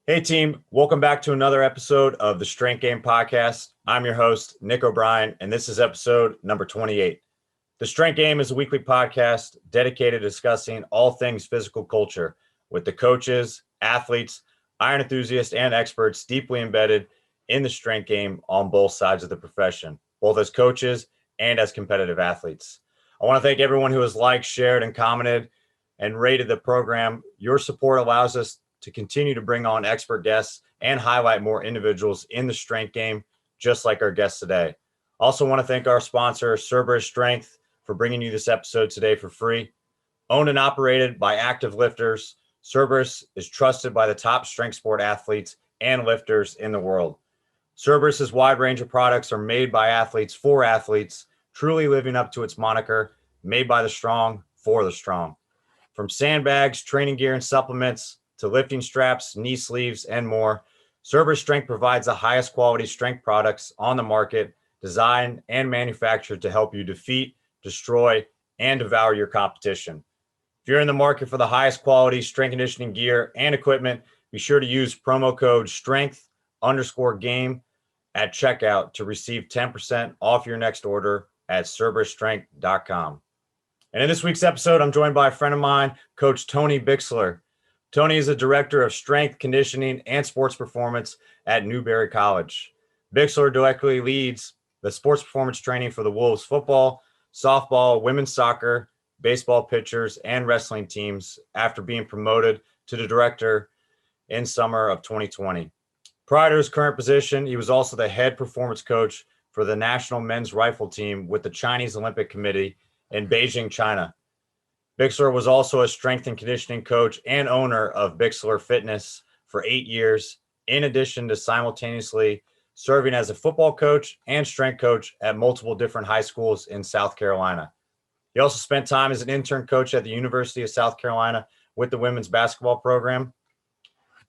Hey team, welcome back to another episode of the Strength Game Podcast. I'm your host, Nick O'Brien, and this is episode number 28. The Strength Game is a weekly podcast dedicated to discussing all things physical culture with the coaches, athletes, iron enthusiasts, and experts deeply embedded in the strength game on both sides of the profession, both as coaches and as competitive athletes. I want to thank everyone who has liked, shared, and commented and rated the program. Your support allows us to continue to bring on expert guests and highlight more individuals in the strength game, just like our guest today. Also want to thank our sponsor, Cerberus Strength, for bringing you this episode today for free. Owned and operated by active lifters, Cerberus is trusted by the top strength sport athletes and lifters in the world. Cerberus's wide range of products are made by athletes for athletes, truly living up to its moniker, made by the strong for the strong. From sandbags, training gear, and supplements, to lifting straps, knee sleeves, and more, Cerberus Strength provides the highest quality strength products on the market, designed and manufactured to help you defeat, destroy, and devour your competition. If you're in the market for the highest quality strength conditioning gear and equipment, be sure to use promo code STRENGTH_GAME at checkout to receive 10% off your next order at cerberusstrength.com. And in this week's episode, I'm joined by a friend of mine, Coach Tony Bixler. Tony is the director of strength, conditioning, and sports performance at Newberry College. Bixler directly leads the sports performance training for the Wolves football, softball, women's soccer, baseball pitchers, and wrestling teams after being promoted to the director in summer of 2020. Prior to his current position, he was also the head performance coach for the national men's rifle team with the Chinese Olympic Committee in Beijing, China. Bixler was also a strength and conditioning coach and owner of Bixler Fitness for 8 years, in addition to simultaneously serving as a football coach and strength coach at multiple different high schools in South Carolina. He also spent time as an intern coach at the University of South Carolina with the women's basketball program.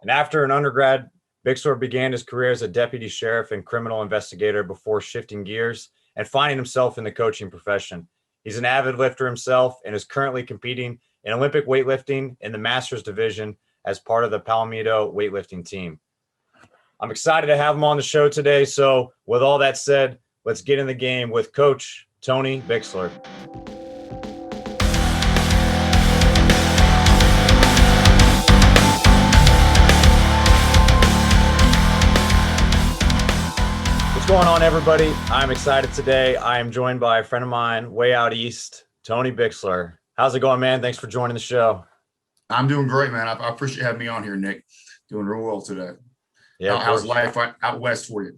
And after an undergrad, Bixler began his career as a deputy sheriff and criminal investigator before shifting gears and finding himself in the coaching profession. He's an avid lifter himself and is currently competing in Olympic weightlifting in the Masters division as part of the Palomito weightlifting team. I'm excited to have him on the show today. So with all that said, let's get in the game with Coach Tony Bixler. What's going on, everybody? I'm excited today. I am joined by a friend of mine way out east, Tony Bixler. How's it going, man? Thanks for joining the show. I'm doing great, man. I appreciate having me on here, Nick. Doing real well today. Yeah. How's life out west for you?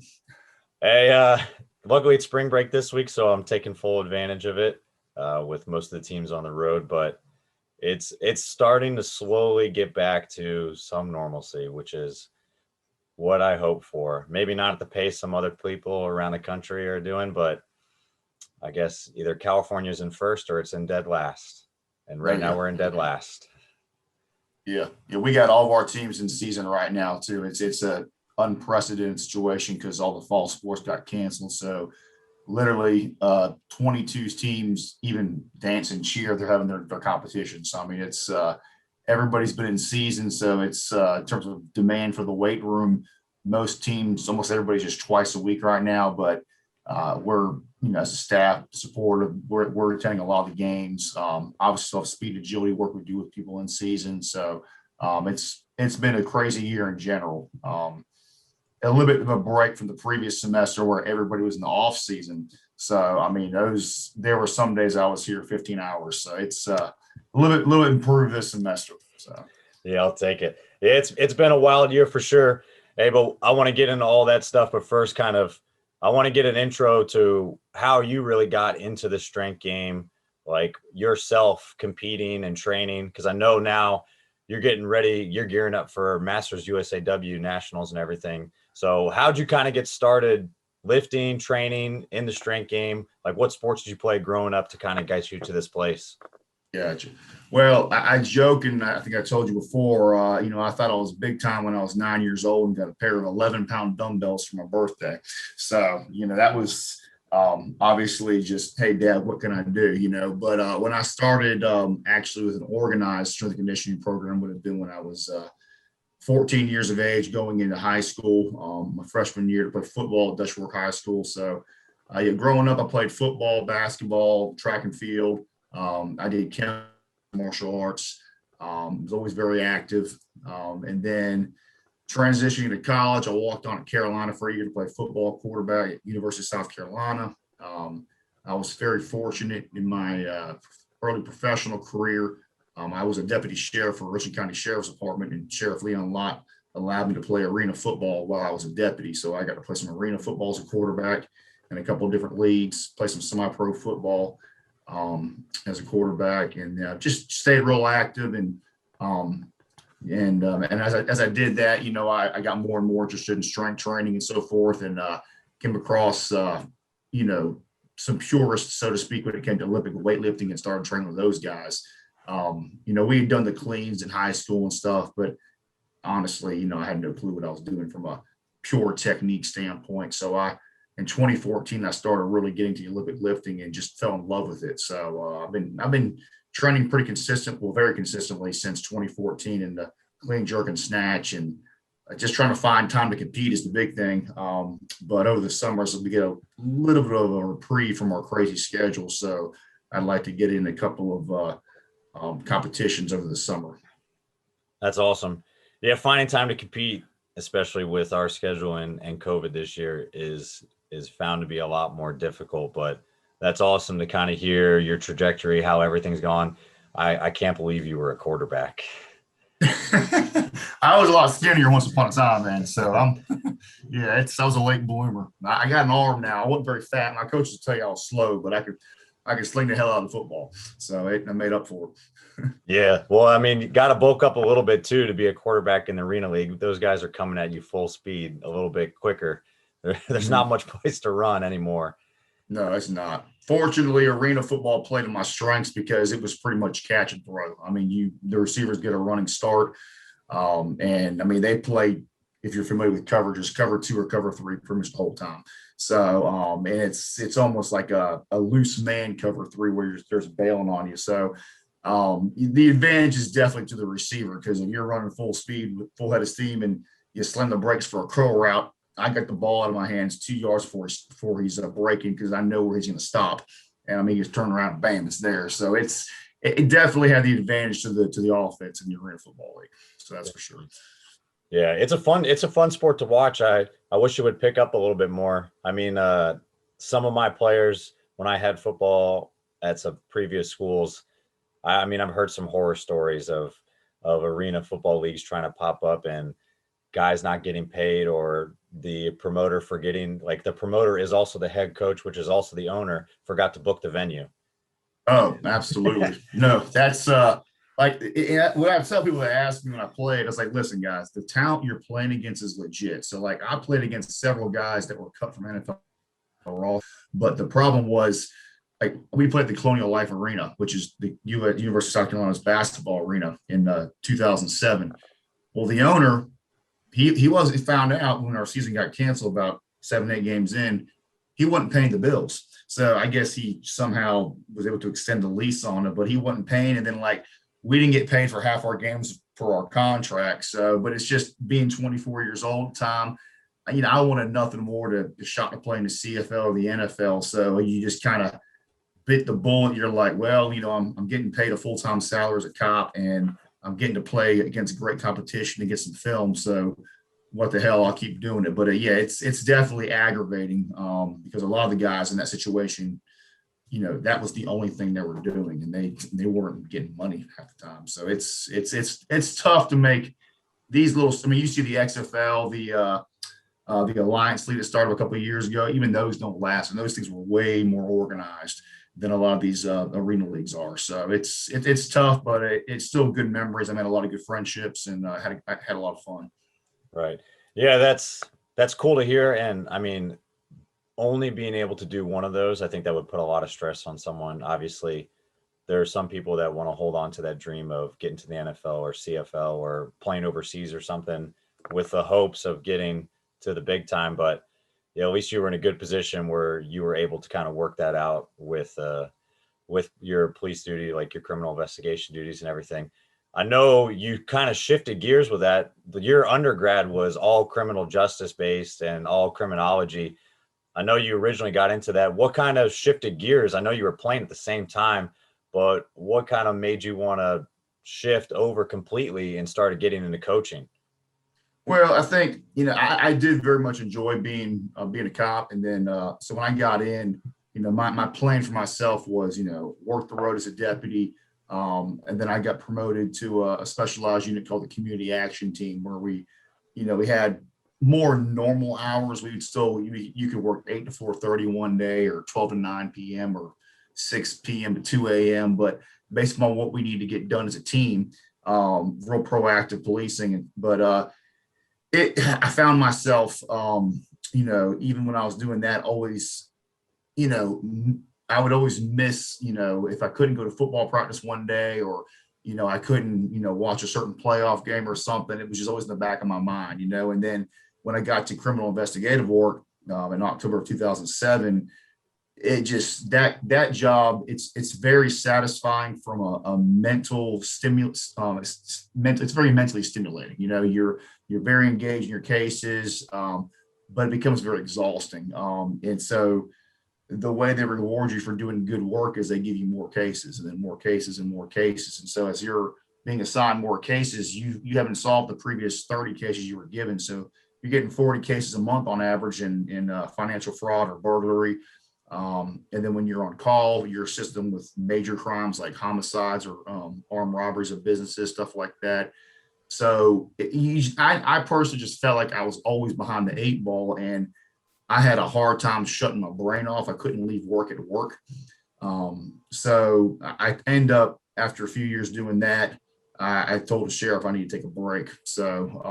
Hey, luckily it's spring break this week, so I'm taking full advantage of it with most of the teams on the road. But it's starting to slowly get back to some normalcy, which is what I hope for. Maybe not at the pace some other people around the country are doing, but I guess either California's in first or it's in dead last. And right now we're in dead last. Yeah, we got all of our teams in season right now too. It's a unprecedented situation because all the fall sports got canceled. So literally 22 teams even dance and cheer. They're having their competition. So I mean, it's everybody's been in season. So it's in terms of demand for the weight room, most teams, almost everybody's just twice a week right now. But we're, as a staff supportive, we're attending a lot of the games. Obviously, speed agility work we do with people in season. So it's been a crazy year in general. A little bit of a break from the previous semester where everybody was in the off season. So I mean, there were some days I was here 15 hours. So it's a little bit improved this semester. So yeah, I'll take it. Yeah, it's been a wild year for sure. Hey, but I want to get into all that stuff. But first, I want to get an intro to how you really got into the strength game, like yourself competing and training. Because I know now you're getting ready, you're gearing up for Masters USAW Nationals and everything. So how'd you kind of get started lifting, training in the strength game? Like what sports did you play growing up to kind of get you to this place? Gotcha. Well, I joke, and I think I told you before, I thought I was big time when I was 9 years old and got a pair of 11-pound dumbbells for my birthday. So, that was obviously just, hey, Dad, what can I do? But when I started actually with an organized strength and conditioning program, would have been when I was 14 years of age going into high school, my freshman year to play football at Dutch Fork High School. So growing up, I played football, basketball, track and field. I did martial arts. Was always very active. And then transitioning to college, I walked on at Carolina for a year to play football quarterback at University of South Carolina. I was very fortunate in my early professional career. I was a deputy sheriff for Richland County Sheriff's Department, and Sheriff Leon Lott allowed me to play arena football while I was a deputy. So I got to play some arena football as a quarterback in a couple of different leagues, play some semi-pro football as a quarterback, and just stayed real active. And as I did that, I got more and more interested in strength training and so forth, and came across some purists, so to speak, when it came to Olympic weightlifting, and started training with those guys. We had done the cleans in high school and stuff, but honestly, I had no clue what I was doing from a pure technique standpoint. So in 2014, I started really getting to Olympic lifting and just fell in love with it. So I've been training very consistently since 2014 in the clean, jerk, and snatch, and just trying to find time to compete is the big thing. But over the summers, we get a little bit of a reprieve from our crazy schedule. So I'd like to get in a couple of competitions over the summer. That's awesome. Yeah, finding time to compete, especially with our schedule and COVID this year, is found to be a lot more difficult. But that's awesome to kind of hear your trajectory, how everything's gone. I can't believe you were a quarterback. I was a lot skinnier once upon a time, man. So I was a late bloomer. I got an arm now. I wasn't very fat. My coaches would tell you I was slow, but I could sling the hell out of football. So I made up for it. Yeah. Well, I mean, you got to bulk up a little bit too to be a quarterback in the arena league. Those guys are coming at you full speed a little bit quicker. There's not much place to run anymore. No, it's not. Fortunately, arena football played to my strengths because it was pretty much catch and throw. I mean, the receivers get a running start. And I mean, they play, if you're familiar with coverages, cover 2 or cover 3 pretty much the whole time. So, and it's almost like a loose man cover 3 where there's bailing on you. So, the advantage is definitely to the receiver, because if you're running full speed with full head of steam and you slam the brakes for a curl route, I got the ball out of my hands 2 yards before he's breaking, because I know where he's going to stop. And I mean, he's turning around and bam, it's there. So it definitely had the advantage to the offense in the arena football league. So that's for sure. Yeah, it's a fun sport to watch. I wish it would pick up a little bit more. I mean, some of my players, when I had football at some previous schools, I mean, I've heard some horror stories of arena football leagues trying to pop up and guys not getting paid, or the promoter forgetting, like the promoter is also the head coach, which is also the owner, forgot to book the venue. Oh, absolutely. No, that's what I tell people that ask me when I played, I was like, listen, guys, the talent you're playing against is legit. So like, I played against several guys that were cut from NFL raw, but the problem was, like, we played the Colonial Life Arena, which is the University of South Carolina's basketball arena, in 2007. Well, the owner, he found out when our season got canceled about 7-8 games in, he wasn't paying the bills. So I guess he somehow was able to extend the lease on it, but he wasn't paying. And then, like, we didn't get paid for half our games for our contract. So, but it's just being 24 years old at the time, I wanted nothing more to shot to play in the CFL or the NFL. So you just kind of bit the bullet. You're like, well, I'm getting paid a full-time salary as a cop, and I'm getting to play against great competition and get some film. So what the hell, I'll keep doing it. But it's definitely aggravating, because a lot of the guys in that situation, that was the only thing they were doing, and they weren't getting money half the time. So it's tough to make these little. I mean, you see the XFL, the Alliance League that started a couple of years ago. Even those don't last, and those things were way more organized than a lot of these arena leagues are. So it's tough, but it's still good memories. I made a lot of good friendships, and I had a lot of fun. Right. Yeah, that's cool to hear. And I mean, only being able to do one of those, I think that would put a lot of stress on someone. Obviously, there are some people that want to hold on to that dream of getting to the NFL or CFL or playing overseas or something with the hopes of getting to the big time. But at least you were in a good position where you were able to kind of work that out with your police duty, like your criminal investigation duties and everything. I know you kind of shifted gears with that. Your undergrad was all criminal justice based and all criminology. I know you originally got into that. What kind of shifted gears? I know you were playing at the same time, but what kind of made you want to shift over completely and started getting into coaching? Well, I think, I did very much enjoy being a cop. And then, so when I got in, my plan for myself was, work the road as a deputy. And then I got promoted to a specialized unit called the Community Action Team, where we had more normal hours. We would still, you could work 8 to 4:30 one day, or 12 to 9 p.m. or 6 p.m. to 2 a.m. But based on what we need to get done as a team, real proactive policing. But I found myself, even when I was doing that, always, I would always miss, if I couldn't go to football practice one day, or, I couldn't, watch a certain playoff game or something. It was just always in the back of my mind, and then when I got to criminal investigative work in October of 2007, it just, that job, it's very satisfying from a mental stimulus. It's very mentally stimulating. You're very engaged in your cases, but it becomes very exhausting. And so the way they reward you for doing good work is they give you more cases, and then more cases and more cases. And so as you're being assigned more cases, you haven't solved the previous 30 cases you were given. So you're getting 40 cases a month on average in financial fraud or burglary. And then when you're on call, you're assisting with major crimes like homicides or armed robberies of businesses, stuff like that. So I personally just felt like I was always behind the 8 ball, and I had a hard time shutting my brain off. I couldn't leave work at work. So I end up, after a few years doing that, I told the sheriff I need to take a break. So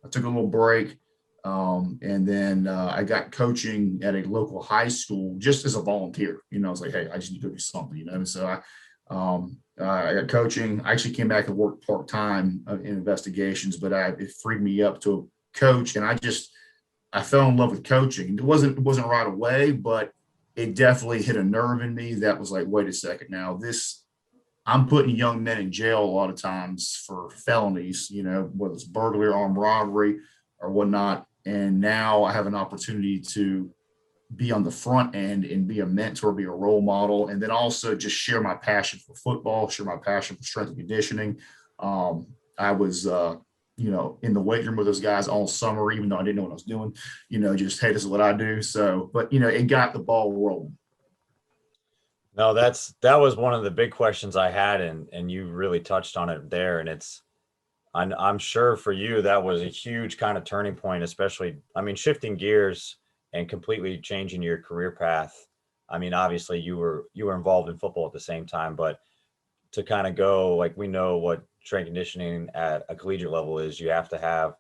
I took a little break. And then I got coaching at a local high school just as a volunteer. I was like, hey, I just need to do something, And so I got coaching. I actually came back and worked part-time in investigations, but it freed me up to coach. And I fell in love with coaching. It wasn't right away, but it definitely hit a nerve in me that was like, wait a second, now I'm putting young men in jail a lot of times for felonies, whether it's burglary, armed robbery, or whatnot. And now I have an opportunity to be on the front end and be a mentor, be a role model, and then also just share my passion for football, share my passion for strength and conditioning. I was, in the weight room with those guys all summer, even though I didn't know what I was doing, just, hey, this is what I do. So, but, it got the ball rolling. No, that was one of the big questions I had, and you really touched on it there. And I'm sure for you, that was a huge kind of turning point, especially, shifting gears and completely changing your career path. Obviously you were involved in football at the same time, but to kind of go, like, we know what strength conditioning at a collegiate level is. You have to have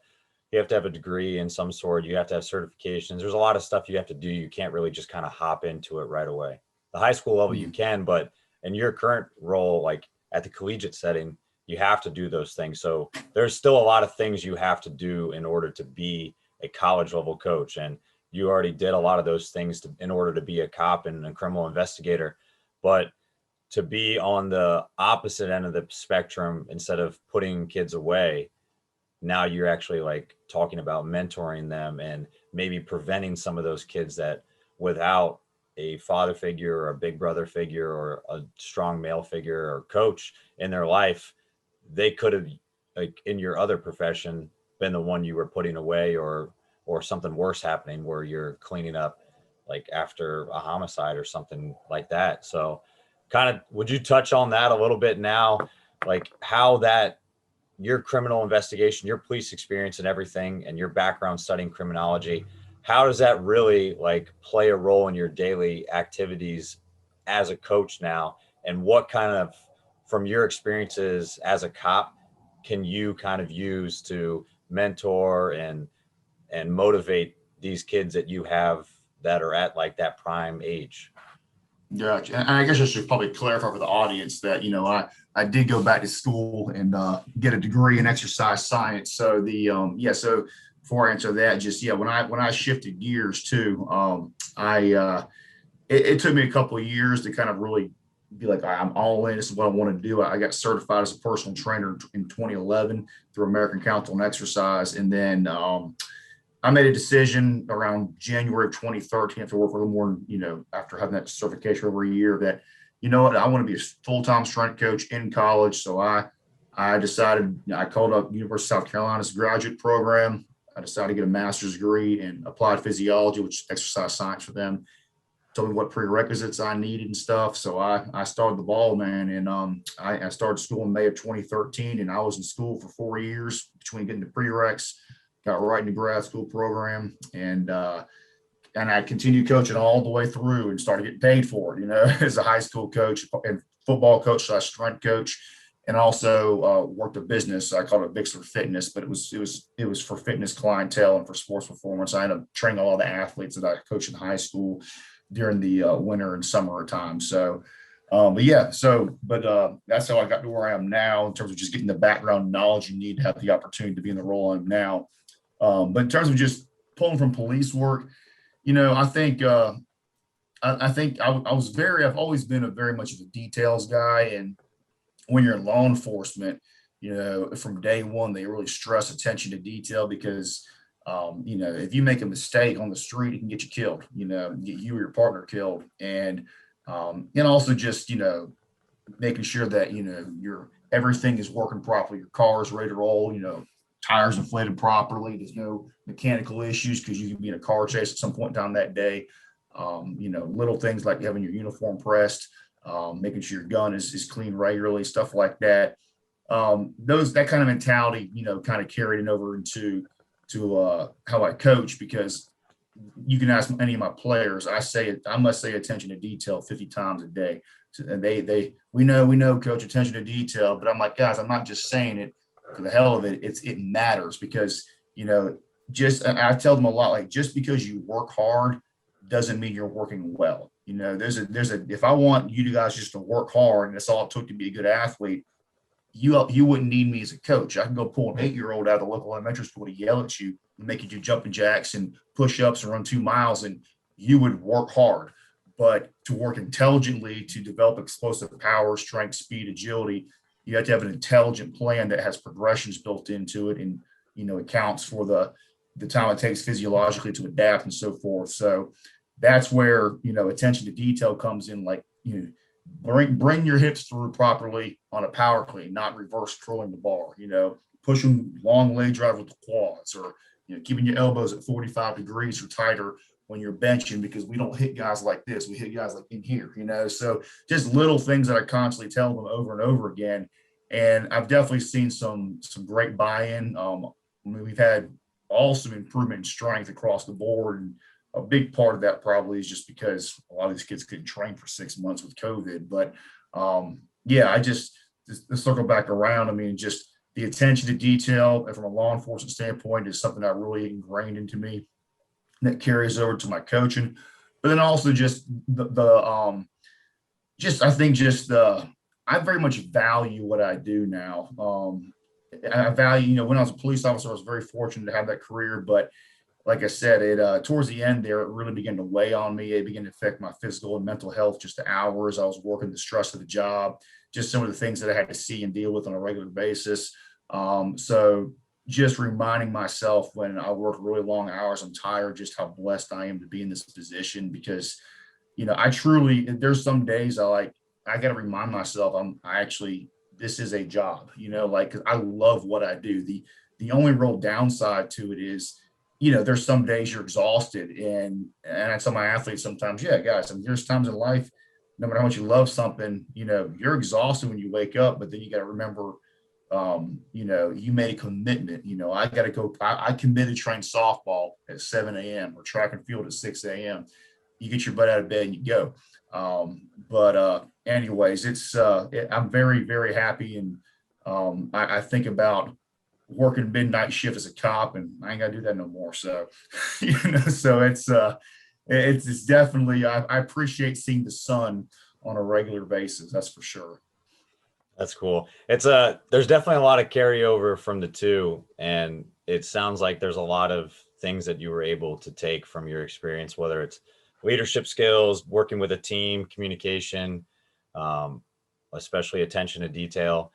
a degree in some sort. You have to have certifications. There's a lot of stuff you have to do. You can't really just kind of hop into it right away. The high school level you can, but in your current role, like at the collegiate setting, you have to do those things. So there's still a lot of things you have to do in order to be a college level coach. And you already did a lot of those things in order to be a cop and a criminal investigator. But to be on the opposite end of the spectrum, instead of putting kids away, now you're actually like talking about mentoring them and maybe preventing some of those kids that, without a father figure or a big brother figure or a strong male figure or coach in their life, they could have, like in your other profession, been the one you were putting away, or something worse happening where you're cleaning up like after a homicide or something like that. So kind of, would you touch on that a little bit now, like how that your criminal investigation, your police experience and everything, and your background studying criminology, how does that really like play a role in your daily activities as a coach now? And what kind of, from your experiences as a cop, can you kind of use to mentor and motivate these kids that you have that are at like that prime age? Gotcha. And I guess I should probably clarify for the audience that, I did go back to school and get a degree in exercise science. So so before I answer that, when I shifted gears too, it took me a couple of years to kind of really be like, I'm all in. This is what I want to do. I got certified as a personal trainer in 2011 through American Council on Exercise. And then I made a decision around January of 2013 after work a little more, after having that certification over a year that, you know what, I want to be a full-time strength coach in college. So I decided, I called up University of South Carolina's graduate program. I decided to get a master's degree in applied physiology, which is exercise science for them. Told me what prerequisites I needed and stuff. So I started the ball, man. And I started school in May of 2013, and I was in school for 4 years between getting the prereqs, got right into grad school program, and I continued coaching all the way through and started getting paid for it, as a high school coach and football coach / strength coach. And also worked a business. I called it Bixler Fitness, but it was for fitness clientele and for sports performance. I ended up training all the athletes that I coached in high school during the winter and summer time. So, but that's how I got to where I am now in terms of just getting the background knowledge you need to have the opportunity to be in the role I'm now. But in terms of just pulling from police work, I think I've always been very much of a details guy. And when you're in law enforcement, from day one, they really stress attention to detail because, if you make a mistake on the street, it can get you killed, get you or your partner killed. And also just, making sure that, everything is working properly. Your car is ready to roll, tires inflated properly. There's no mechanical issues because you can be in a car chase at some point in time that day. Little things like having your uniform pressed, making sure your gun is clean regularly, stuff like that. That kind of mentality, kind of carried it over into how I coach, because you can ask any of my players, I must say attention to detail 50 times a day. So, and we know, coach, attention to detail, but I'm like, guys, I'm not just saying it for the hell of it. It matters because, I tell them a lot, like, just because you work hard doesn't mean you're working well. If I want you guys just to work hard and that's all it took to be a good athlete, you wouldn't need me as a coach. I can go pull an 8-year-old out of the local elementary school to yell at you and make you do jumping jacks and push-ups and run 2 miles, and you would work hard. But to work intelligently, to develop explosive power, strength, speed, agility, you have to have an intelligent plan that has progressions built into it and, accounts for the time it takes physiologically to adapt and so forth. So that's where, attention to detail comes in, like, bring your hips through properly on a power clean, not reverse curling the bar, pushing long leg drive with the quads, or, keeping your elbows at 45 degrees or tighter when you're benching, because we don't hit guys like this. We hit guys like in here, so just little things that I constantly tell them over and over again. And I've definitely seen some great buy-in. We've had awesome improvement in strength across the board. And a big part of that probably is just because a lot of these kids couldn't train for 6 months with COVID. But I just to circle back around, just the attention to detail from a law enforcement standpoint is something that really ingrained into me that carries over to my coaching. But then also just I very much value what I do now. I value, when I was a police officer, I was very fortunate to have that career, but like I said, it towards the end there, it really began to weigh on me. It began to affect my physical and mental health, just the hours I was working, the stress of the job, just some of the things that I had to see and deal with on a regular basis. So just reminding myself when I work really long hours, I'm tired, just how blessed I am to be in this position, because, there's some days I got to remind myself, this is a job, because I love what I do. The only real downside to it is, there's some days you're exhausted, and I tell my athletes sometimes, guys, there's times in life, no matter how much you love something, you're exhausted when you wake up, but then you got to remember, you made a commitment. I got to go. I committed to train softball at 7 a.m. or track and field at 6 a.m. You get your butt out of bed and you go. Anyways, I'm very, very happy, and I think about working midnight shift as a cop, and I ain't gotta do that no more. So, so it's definitely, I appreciate seeing the sun on a regular basis. That's for sure. That's cool. There's definitely a lot of carryover from the two, and it sounds like there's a lot of things that you were able to take from your experience, whether it's leadership skills, working with a team, communication, um, especially attention to detail.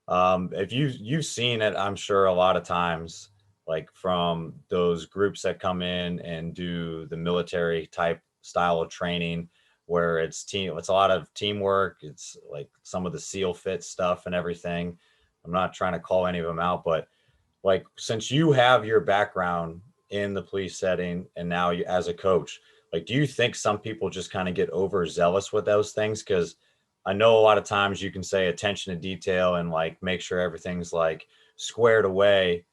If you've seen it, I'm sure a lot of times, like from those groups that come in and do the military type style of training, where it's a lot of teamwork. It's like some of the SEAL fit stuff and everything. I'm not trying to call any of them out, but like since you have your background in the police setting and now you as a coach, like do you think some people just kind of get overzealous with those things? Because I know a lot of times you can say attention to detail and like make sure everything's like squared away,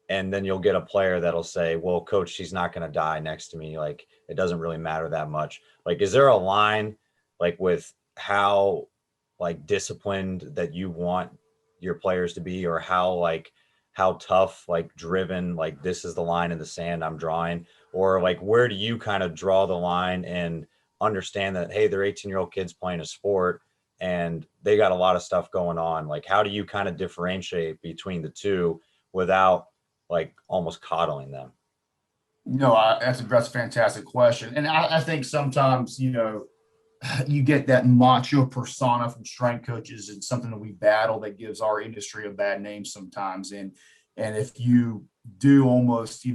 and then you'll get a player that'll say, well, coach, she's not going to die next to me, like it doesn't really matter that much. Like is there a line like with how like disciplined that you want your players to be, or how tough, like driven, like this is the line in the sand I'm drawing, or like where do you kind of draw the line and understand that, hey, they're 18-year-old kids playing a sport and they got a lot of stuff going on? Like how do you kind of differentiate between the two without like almost coddling them? No, that's a fantastic question. And I think sometimes, you get that macho persona from strength coaches, and something that we battle that gives our industry a bad name sometimes. And if you do almost,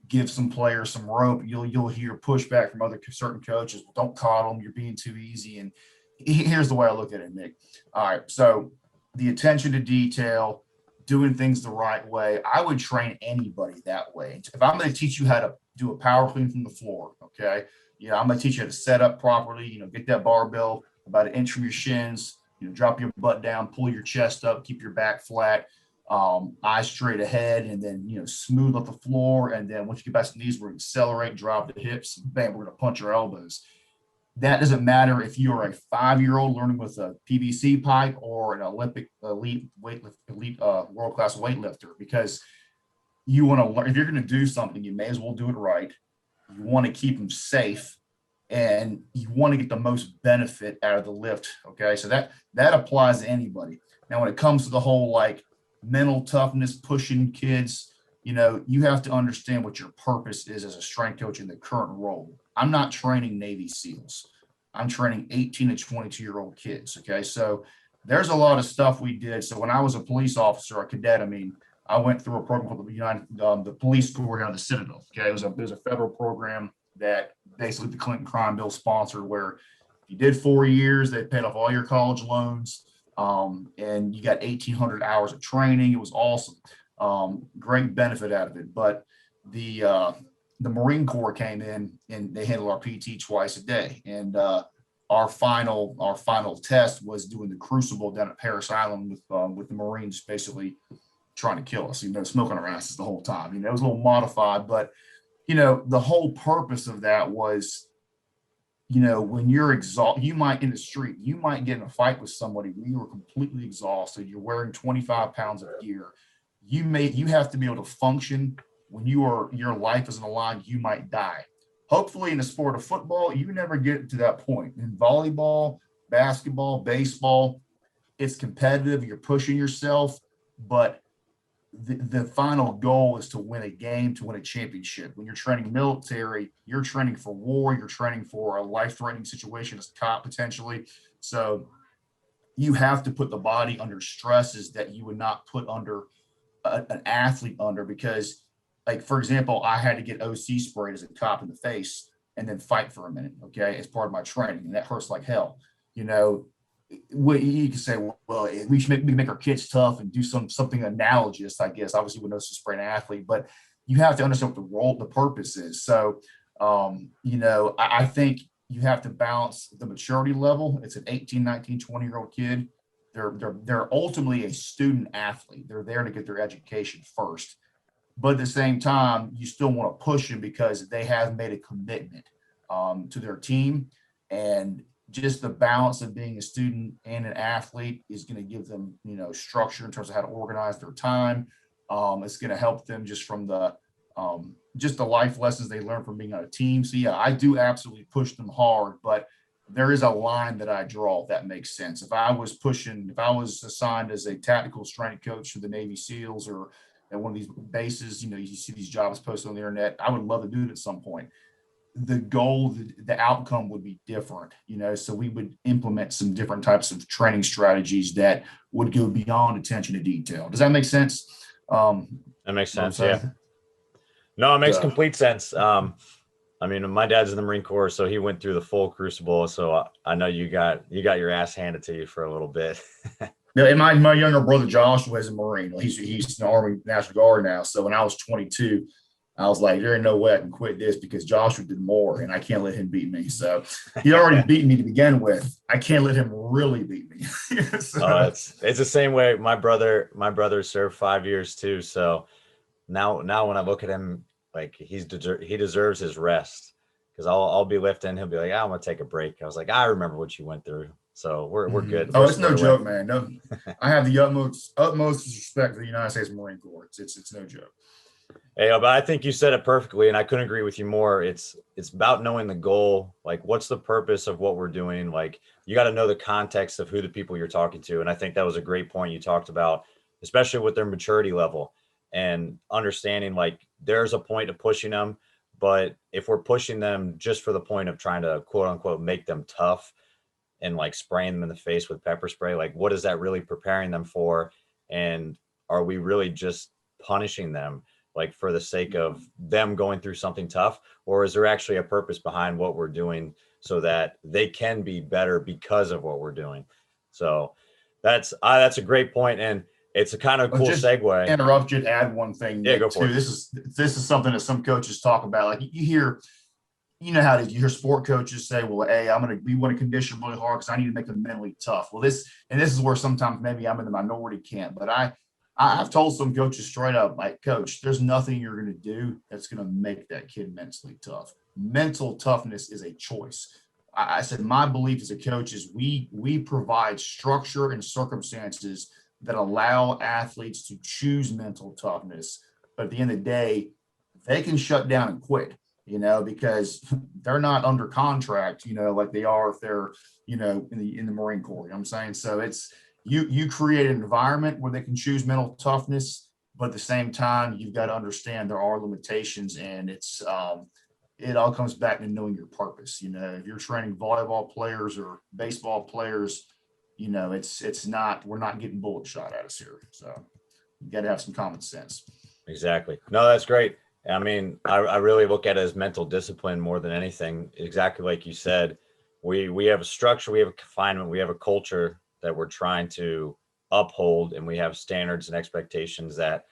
give some players some rope, you'll hear pushback from other certain coaches. Don't coddle them. You're being too easy. And here's the way I look at it, Nick. All right. So the attention to detail, doing things the right way. I would train anybody that way. If I'm going to teach you how to do a power clean from the floor, okay, I'm going to teach you how to set up properly, get that barbell about an inch from your shins, drop your butt down, pull your chest up, keep your back flat, eyes straight ahead, and then, smooth up the floor. And then once you get back to the knees, we're going to accelerate, drop the hips, bam, we're going to punch our elbows. That doesn't matter if you are a 5-year-old learning with a PVC pipe or an Olympic elite world-class weightlifter, because you want to learn. If you're going to do something, you may as well do it right. You want to keep them safe, and you want to get the most benefit out of the lift. Okay, so that applies to anybody. Now, when it comes to the whole like mental toughness, pushing kids, you have to understand what your purpose is as a strength coach in the current role. I'm not training Navy SEALs. I'm training 18 to 22-year-old kids. Okay. So there's a lot of stuff we did. So when I was a police officer, a cadet, I went through a program called the police corps here on the Citadel. Okay. It was a federal program that basically the Clinton crime bill sponsored, where if you did 4 years, they paid off all your college loans. And you got 1,800 hours of training. It was awesome. Great benefit out of it. But the Marine Corps came in and they handled our PT twice a day. And our final test was doing the crucible down at Paris Island with the Marines basically trying to kill us, smoking our asses the whole time. It was a little modified, but the whole purpose of that was, when you're exhausted, you might in the street, you might get in a fight with somebody when you were completely exhausted. You're wearing 25 pounds of gear. You have to be able to function when your life is on the line. You might die. Hopefully in the sport of football, you never get to that point. In volleyball, basketball, baseball, it's competitive. You're pushing yourself, but the final goal is to win a game, to win a championship. When you're training military, you're training for war. You're training for a life-threatening situation as a cop potentially. So you have to put the body under stresses that you would not put under an athlete under, because like, for example, I had to get OC sprayed as a cop in the face and then fight for a minute. Okay. As part of my training. And that hurts like hell. You can say, well, we should make our kids tough and do something analogous, I guess. Obviously, we know it's a spray an athlete, but you have to understand what the purpose is. So, I think you have to balance the maturity level. It's an 18, 19, 20-year-old kid. They're ultimately a student athlete. They're there to get their education first. But at the same time, you still want to push them because they have made a commitment to their team. And just the balance of being a student and an athlete is going to give them, structure in terms of how to organize their time. It's going to help them just from the life lessons they learn from being on a team. So yeah, I do absolutely push them hard, but there is a line that I draw, if that makes sense. If I was assigned as a tactical strength coach for the Navy SEALs or at one of these bases, you see these jobs posted on the internet, I would love to do it at some point. the goal, the outcome would be different, so we would implement some different types of training strategies that would go beyond attention to detail. Does that make sense? That makes sense. Yeah. No, it makes complete sense. I mean, my dad's in the Marine Corps, so he went through the full crucible. So I know you got your ass handed to you for a little bit. No, and my younger brother Josh was a Marine. He's in the Army National Guard now. So when I was 22, I was like, there ain't no way I can quit this because Joshua did more, and I can't let him beat me. So he already beat me to begin with. I can't let him really beat me. So, it's the same way. My brother served 5 years too. So now when I look at him, like he deserves his rest, because I'll be lifting, he'll be like, I'm gonna take a break. I was like, I remember what you went through. So we're good. Oh, it's no joke, man. No, I have the utmost respect for the United States Marine Corps. It's no joke. Hey, but I think you said it perfectly, and I couldn't agree with you more. It's about knowing the goal. Like, what's the purpose of what we're doing? Like, you got to know the context of who the people you're talking to. And I think that was a great point you talked about, especially with their maturity level and understanding, like, there's a point of pushing them. But if we're pushing them just for the point of trying to, quote unquote, make them tough and like spraying them in the face with pepper spray, like, what is that really preparing them for? And are we really just punishing them, like, for the sake of them going through something tough? Or is there actually a purpose behind what we're doing so that they can be better because of what we're doing? So that's a great point, and it's a kind of cool segue. Interrupt you to add one thing. Yeah, go for it. This is something that some coaches talk about. Like, you hear, how you hear sport coaches say, well, hey, we want to condition really hard because I need to make them mentally tough. Well, this is where sometimes maybe I'm in the minority camp, but I've told some coaches straight up, like, coach, there's nothing you're going to do that's going to make that kid mentally tough. Mental toughness is a choice. I said, my belief as a coach is we provide structure and circumstances that allow athletes to choose mental toughness. But at the end of the day, they can shut down and quit, because they're not under contract, like they are if they're, in the Marine Corps. You know what I'm saying? So it's, you create an environment where they can choose mental toughness, but at the same time, you've got to understand there are limitations, and it's it all comes back to knowing your purpose. If you're training volleyball players or baseball players, it's not, we're not getting bullet shot at us here. So you got to have some common sense. Exactly. No, that's great. I mean, I really look at it as mental discipline more than anything. Exactly like you said, we have a structure, we have a confinement, we have a culture that we're trying to uphold, and we have standards and expectations that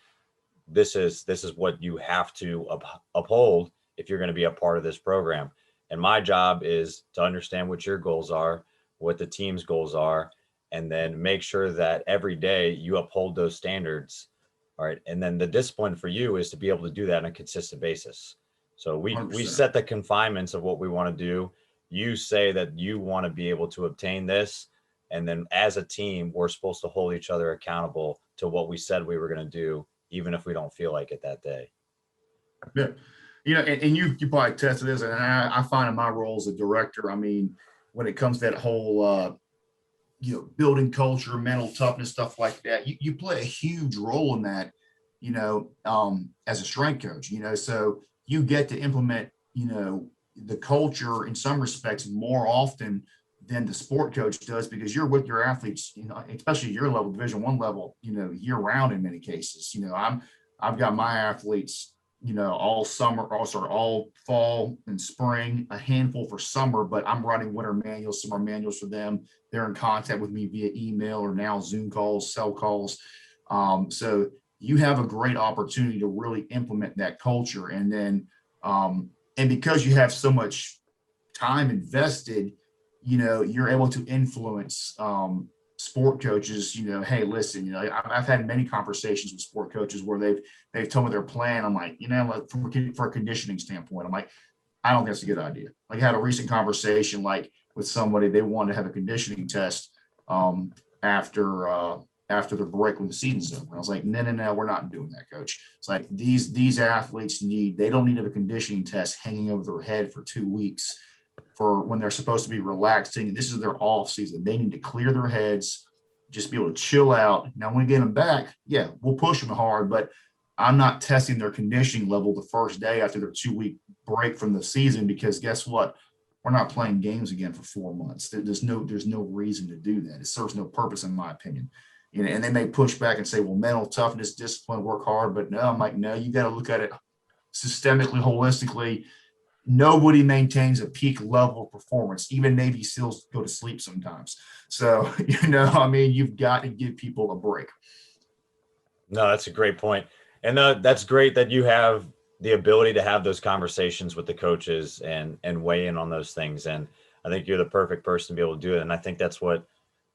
this is what you have to uphold if you're going to be a part of this program. And my job is to understand what your goals are, what the team's goals are, and then make sure that every day you uphold those standards. All right. And then the discipline for you is to be able to do that on a consistent basis. So we set the confinements of what we want to do. You say that you want to be able to obtain this. And then as a team, we're supposed to hold each other accountable to what we said we were going to do, even if we don't feel like it that day. Yeah. And you probably tested this, and I find in my role as a director, I mean, when it comes to that whole, building culture, mental toughness, stuff like that, you play a huge role in that, as a strength coach, so you get to implement, the culture in some respects more often than the sport coach does, because you're with your athletes, especially your level, Division I level, year round in many cases. I've got my athletes, all summer, all fall and spring, a handful for summer, but I'm writing winter manuals, summer manuals for them. They're in contact with me via email or now Zoom calls, cell calls. So you have a great opportunity to really implement that culture. And then, and because you have so much time invested, you're able to influence, sport coaches, hey, listen, I've had many conversations with sport coaches where they've told me their plan. I'm like, for a conditioning standpoint, I'm like, I don't think that's a good idea. Like, I had a recent conversation, like, with somebody, they wanted to have a conditioning test after the break when the season's over. I was like, no, we're not doing that, coach. It's like these athletes they don't need to have a conditioning test hanging over their head for 2 weeks for when they're supposed to be relaxing. This is their off season. They need to clear their heads, just be able to chill out. Now, when we get them back, yeah, we'll push them hard, but I'm not testing their conditioning level the first day after their 2-week break from the season, because guess what? We're not playing games again for 4 months. There's no reason to do that. It serves no purpose, in my opinion. And they may push back and say, well, mental toughness, discipline, work hard. But no, I'm like, no, you got to look at it systemically, holistically. Nobody maintains a peak level of performance. Even Navy SEALs go to sleep sometimes. So, you've got to give people a break. No, that's a great point. And that's great that you have the ability to have those conversations with the coaches and weigh in on those things. And I think you're the perfect person to be able to do it. And I think that's what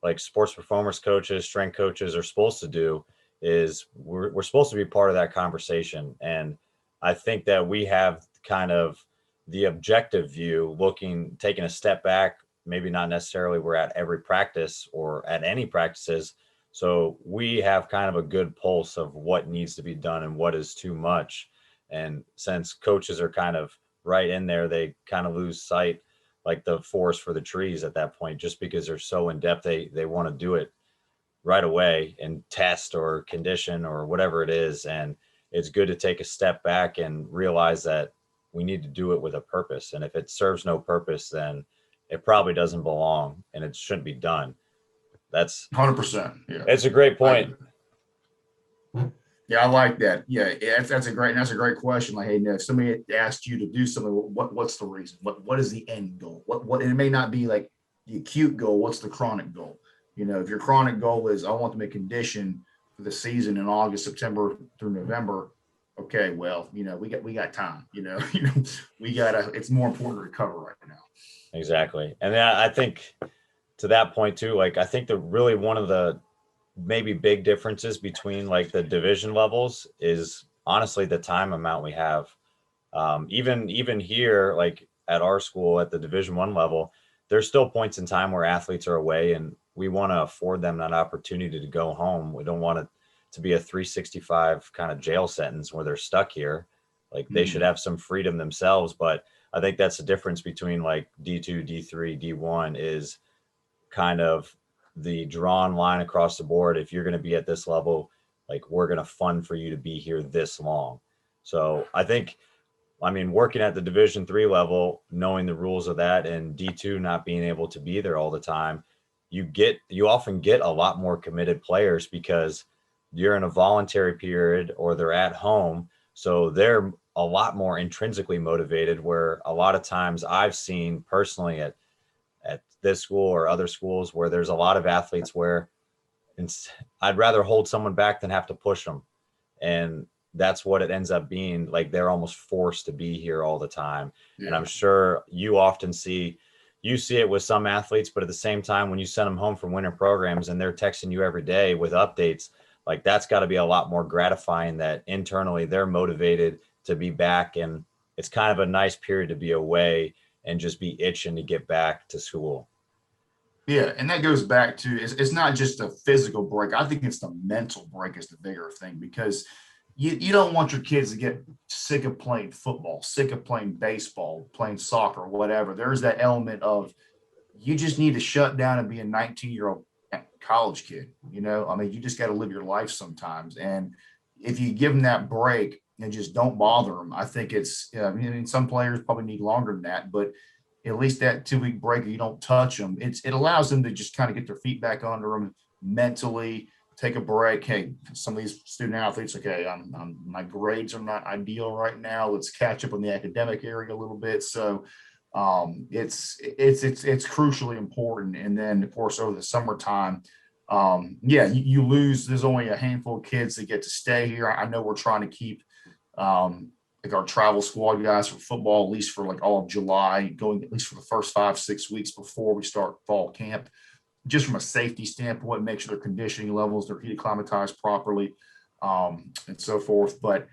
like sports performance coaches, strength coaches are supposed to do, is we're supposed to be part of that conversation. And I think that we have kind of the objective view, taking a step back, maybe not necessarily we're at every practice or at any practices. So we have kind of a good pulse of what needs to be done and what is too much. And since coaches are kind of right in there, they kind of lose sight, like the forest for the trees at that point, just because they're so in depth. They want to do it right away and test or condition or whatever it is. And it's good to take a step back and realize that we need to do it with a purpose. And if it serves no purpose, then it probably doesn't belong and it shouldn't be done. That's 100%. Yeah. It's a great point. Yeah, I like that. Yeah, that's a great question. Like, hey, if somebody asked you to do something, what's the reason? What is the end goal? What? And it may not be like the acute goal. What's the chronic goal? If your chronic goal is I want to make condition for the season in August, September through November. Okay, well, we got time. It's more important to recover right now. Exactly, and I think to that point too, like I think that really one of the maybe big differences between like the division levels is honestly the time amount we have. Even here, like at our school at the Division I level, there's still points in time where athletes are away and we want to afford them that opportunity to go home. We don't want it to be a 365 kind of jail sentence where they're stuck here. Like they should have some freedom themselves. But I think that's the difference between like D2, D3, D1 is kind of the drawn line across the board. If you're going to be at this level, like we're going to fund for you to be here this long. So working at the Division III level, knowing the rules of that, and D2 not being able to be there all the time, you often get a lot more committed players because you're in a voluntary period or they're at home. So they're a lot more intrinsically motivated, where a lot of times I've seen personally at this school or other schools where there's a lot of athletes where I'd rather hold someone back than have to push them. And that's what it ends up being. Like they're almost forced to be here all the time. Yeah. And I'm sure you often see it with some athletes, but at the same time, when you send them home from winter programs and they're texting you every day with updates, like that's got to be a lot more gratifying that internally they're motivated to be back. And it's kind of a nice period to be away and just be itching to get back to school. Yeah, and that goes back to it's not just a physical break. I think it's the mental break is the bigger thing, because you don't want your kids to get sick of playing football, sick of playing baseball, playing soccer, whatever. There's that element of you just need to shut down and be a 19-year-old college kid. You just got to live your life sometimes. And if you give them that break and just don't bother them, I think it's, some players probably need longer than that, but at least that 2-week break, you don't touch them. It allows them to just kind of get their feet back under them mentally, take a break. Hey, some of these student athletes, okay, my grades are not ideal right now. Let's catch up on the academic area a little bit. So it's crucially important. And then of course, over the summertime, you lose, there's only a handful of kids that get to stay here. I know we're trying to keep, like our travel squad guys for football, at least for like all of July, going at least for the first 5-6 weeks before we start fall camp, just from a safety standpoint, make sure their conditioning levels, they're heat acclimatized properly, and so forth. But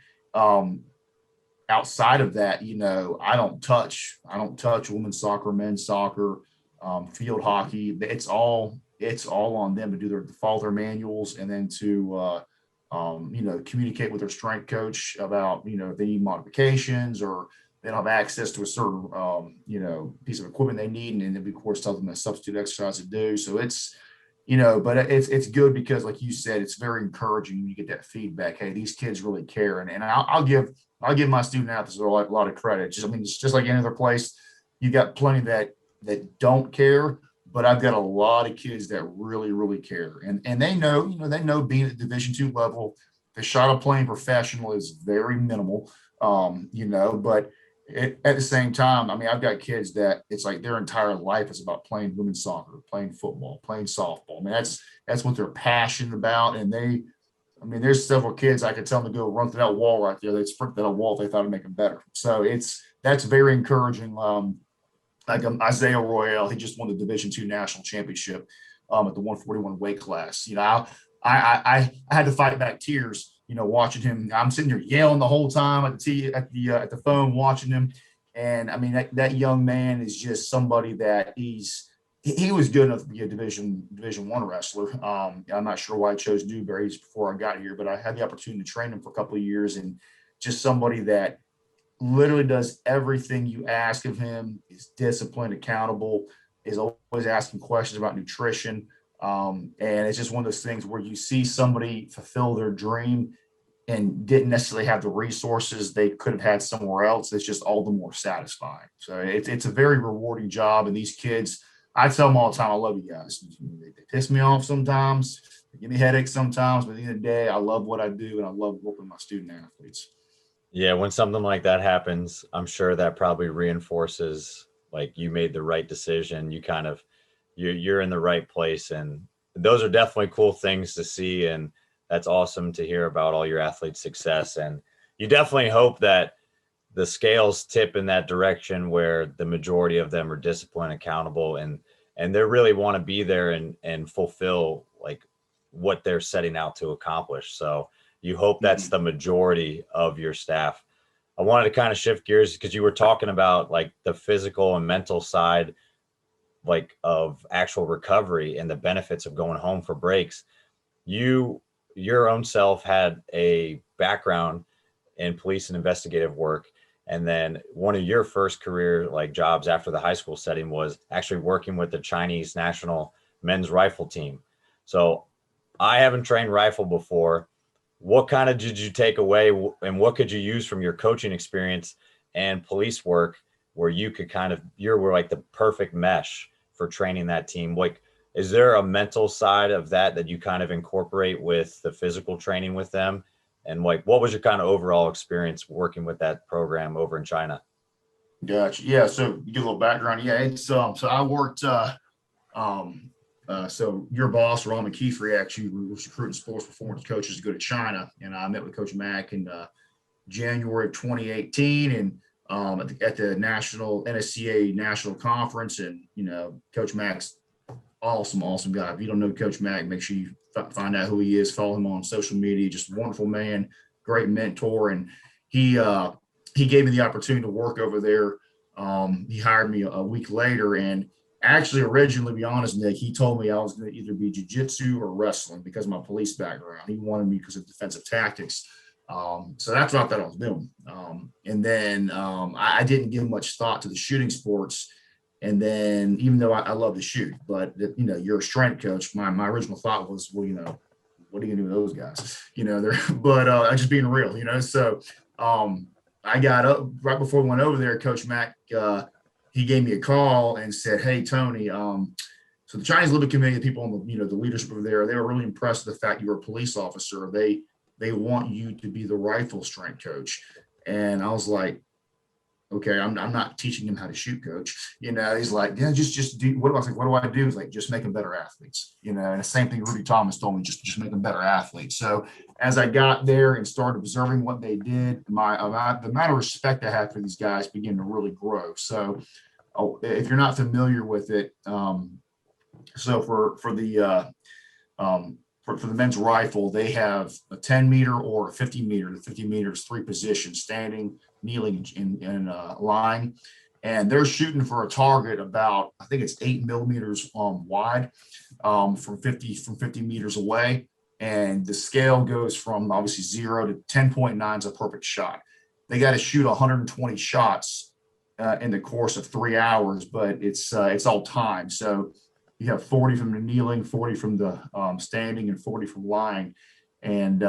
outside of that, I don't touch women's soccer, men's soccer, field hockey. It's all on them to do to follow their manuals, and then to communicate with their strength coach about, if they need modifications or they don't have access to a certain, piece of equipment they need. And then we, of course, tell them a substitute exercise to do. So it's but it's good because, like you said, it's very encouraging when you get that feedback. Hey, these kids really care, and I'll give my student athletes a lot of credit. It's just like any other place. You got plenty that don't care, but I've got a lot of kids that really, really care, and they know being at Division II level, the shot of playing professional is very minimal, but at the same time, I've got kids that it's like their entire life is about playing women's soccer, playing football, playing softball. That's what they're passionate about. And there's several kids I could tell them to go run through that wall right there. They'd sprint that wall if they thought it'd make them better. So that's very encouraging. Isaiah Royale, he just won the Division II national championship at the 141 weight class. I had to fight back tears, watching him. I'm sitting there yelling the whole time at the phone, watching him. And that young man is just somebody that he was good enough to be a Division I wrestler. I'm not sure why I chose Newberry before I got here, but I had the opportunity to train him for a couple of years, and just somebody that literally does everything you ask of him, is disciplined, accountable, is always asking questions about nutrition. And it's just one of those things where you see somebody fulfill their dream and didn't necessarily have the resources they could have had somewhere else. It's just all the more satisfying. So it's a very rewarding job. And these kids, I tell them all the time, I love you guys. They piss me off sometimes, they give me headaches sometimes, but at the end of the day, I love what I do, and I love working with my student athletes. Yeah, when something like that happens, I'm sure that probably reinforces like you made the right decision. You're in the right place, and those are definitely cool things to see, and that's awesome to hear about all your athletes' success. And you definitely hope that the scales tip in that direction where the majority of them are disciplined, accountable, and they really want to be there and fulfill like what they're setting out to accomplish. So you hope that's the majority of your staff. I wanted to kind of shift gears because you were talking about like the physical and mental side, like of actual recovery and the benefits of going home for breaks. Your own self had a background in police and investigative work. And then one of your first career like jobs after the high school setting was actually working with the Chinese national men's rifle team. So I haven't trained rifle before. What kind of did you take away, and what could you use from your coaching experience and police work where you could were like the perfect mesh for training that team? Like, is there a mental side of that you kind of incorporate with the physical training with them? And like, what was your kind of overall experience working with that program over in China? Gotcha. Yeah. So you get a little background. Yeah. It's so I worked. So your boss, Ron McKeefer, actually was recruiting sports performance coaches to go to China, and I met with Coach Mack in January of 2018, and at the national NSCA national conference. And Coach Mack's awesome guy. If you don't know Coach Mack, make sure you find out who he is. Follow him on social media. Just a wonderful man, great mentor, and he gave me the opportunity to work over there. He hired me a week later, and actually, originally, to be honest, Nick, he told me I was going to either be jiu-jitsu or wrestling because of my police background. He wanted me because of defensive tactics. So that's what I thought I was doing. And then I didn't give much thought to the shooting sports. And then even though I love to shoot, but you're a strength coach, my original thought was, well, what are you going to do with those guys? I'm just being real, So I got up right before we went over there. Coach Mack, he gave me a call and said, "Hey, Tony, so the Chinese Olympic Committee, the people on the leadership over there, they were really impressed with the fact you were a police officer. They want you to be the rifle strength coach." And I was like, okay, I'm not teaching him how to shoot, coach. He's like, yeah, just do what do I do? He's like, just make them better athletes. And the same thing Rudy Thomas told me, just make them better athletes. So as I got there and started observing what they did, the amount of respect I had for these guys began to really grow. So if you're not familiar with it, so for the men's rifle, they have a 10 meter or a 50 meter. The 50 meters, 3 positions: standing, kneeling, in line. And they're shooting for a target about, I think it's 8 millimeters wide, from 50 meters away. And the scale goes from obviously 0 to 10.9 is a perfect shot. They got to shoot 120 shots in the course of 3 hours, but it's all time. So you have 40 from the kneeling, 40 from the standing, and 40 from lying. And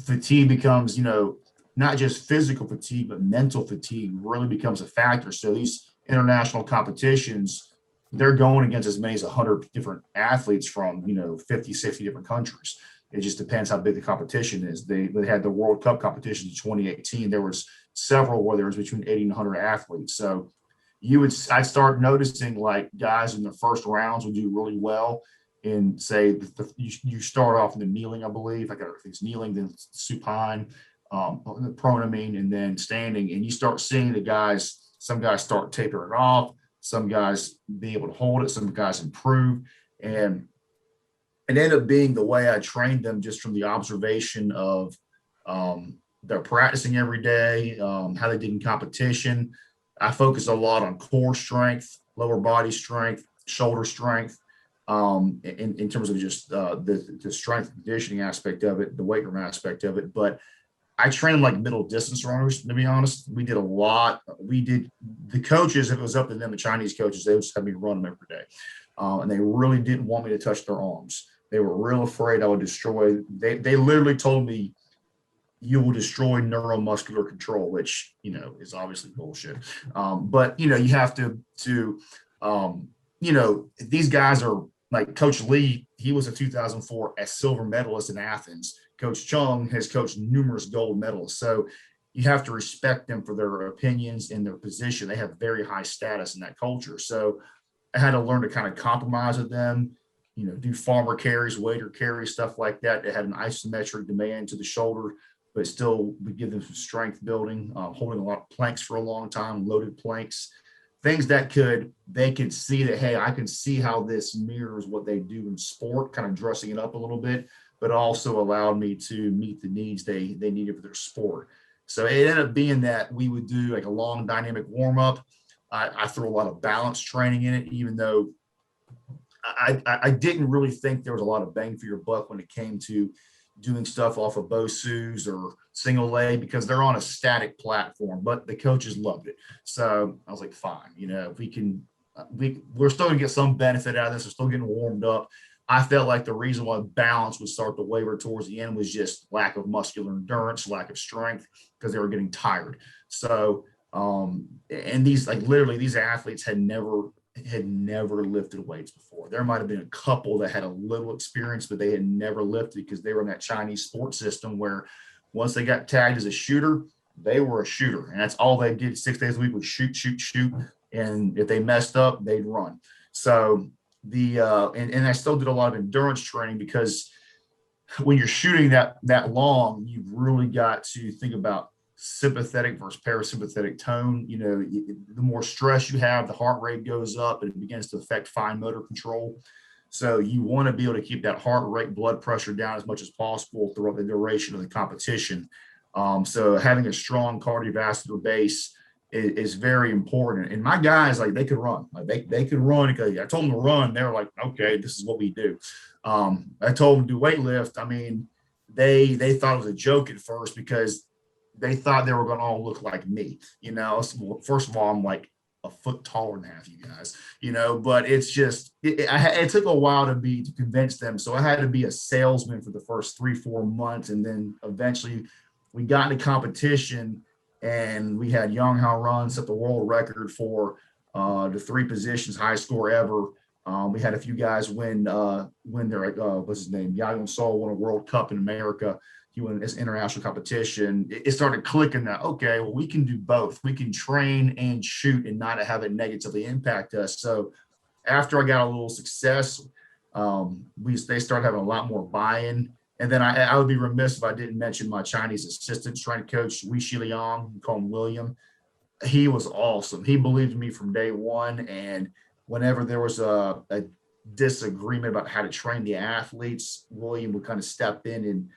fatigue becomes, not just physical fatigue, but mental fatigue really becomes a factor. So these international competitions, they're going against as many as 100 different athletes from, 50, 60 different countries. It just depends how big the competition is. They had the World Cup competitions in 2018. There was several where there was between 80 and 100 athletes. So I'd start noticing like guys in the first rounds would do really well. And say you start off in the kneeling, I believe. If it's kneeling, then supine, the prone, and then standing. And you start seeing some guys start tapering off, some guys be able to hold it, some guys improve. And it ended up being the way I trained them just from the observation of they're practicing every day, how they did in competition. I focus a lot on core strength, lower body strength, shoulder strength, in terms of just the strength and conditioning aspect of it, the weight room aspect of it. But I trained like middle distance runners, to be honest. We did a lot. The coaches, if it was up to them, the Chinese coaches, they would just have me run them every day. And they really didn't want me to touch their arms. They were real afraid I would destroy. They literally told me, you will destroy neuromuscular control, which, is obviously bullshit. But, you have to these guys are like Coach Lee. He was a 2004 a silver medalist in Athens. Coach Chung has coached numerous gold medalists. So you have to respect them for their opinions and their position. They have very high status in that culture. So I had to learn to kind of compromise with them, do farmer carries, waiter carries, stuff like that. They had an isometric demand to the shoulder, but still would give them some strength building, holding a lot of planks for a long time, loaded planks, things that they could see that, hey, I can see how this mirrors what they do in sport, kind of dressing it up a little bit, but also allowed me to meet the needs they needed for their sport. So it ended up being that we would do like a long dynamic warm up. I threw a lot of balance training in it, even though I didn't really think there was a lot of bang for your buck when it came to doing stuff off of BOSUs or single leg, because they're on a static platform, but the coaches loved it. So I was like, fine, if we're still gonna get some benefit out of this. We're still getting warmed up. I felt like the reason why balance would start to waver towards the end was just lack of muscular endurance, lack of strength, because they were getting tired. So, and these athletes had never lifted weights before. There might have been a couple that had a little experience, but they had never lifted because they were in that Chinese sports system where once they got tagged as a shooter, they were a shooter. And that's all they did 6 days a week was shoot. And if they messed up, they'd run. So and I still did a lot of endurance training, because when you're shooting that long, you've really got to think about sympathetic versus parasympathetic tone. The more stress you have, the heart rate goes up and it begins to affect fine motor control. So you want to be able to keep that heart rate, blood pressure down as much as possible throughout the duration of the competition. So having a strong cardiovascular base is very important. And my guys, like, they could run. Like they could run. Because I told them to run. They were like, okay, this is what we do. I told them to do weight lift. I mean, they thought it was a joke at first, because they thought they were going to all look like me. First of all, I'm like a foot taller than half you guys, but it's just, it took a while to convince them. So I had to be a salesman for the first 3-4 months. And then eventually we got into competition, and we had Young Hao Run set the world record for the 3 positions, high score ever. We had a few guys win their, what's his name? Yayon Sol won a World Cup in America. He won this international competition. It started clicking that, okay, well, we can do both. We can train and shoot and not have it negatively impact us. So after I got a little success, they started having a lot more buy-in. And then I would be remiss if I didn't mention my Chinese assistant strength coach, Wei Shiliang, we call him William. He was awesome. He believed in me from day one. And whenever there was a disagreement about how to train the athletes, William would kind of step in, and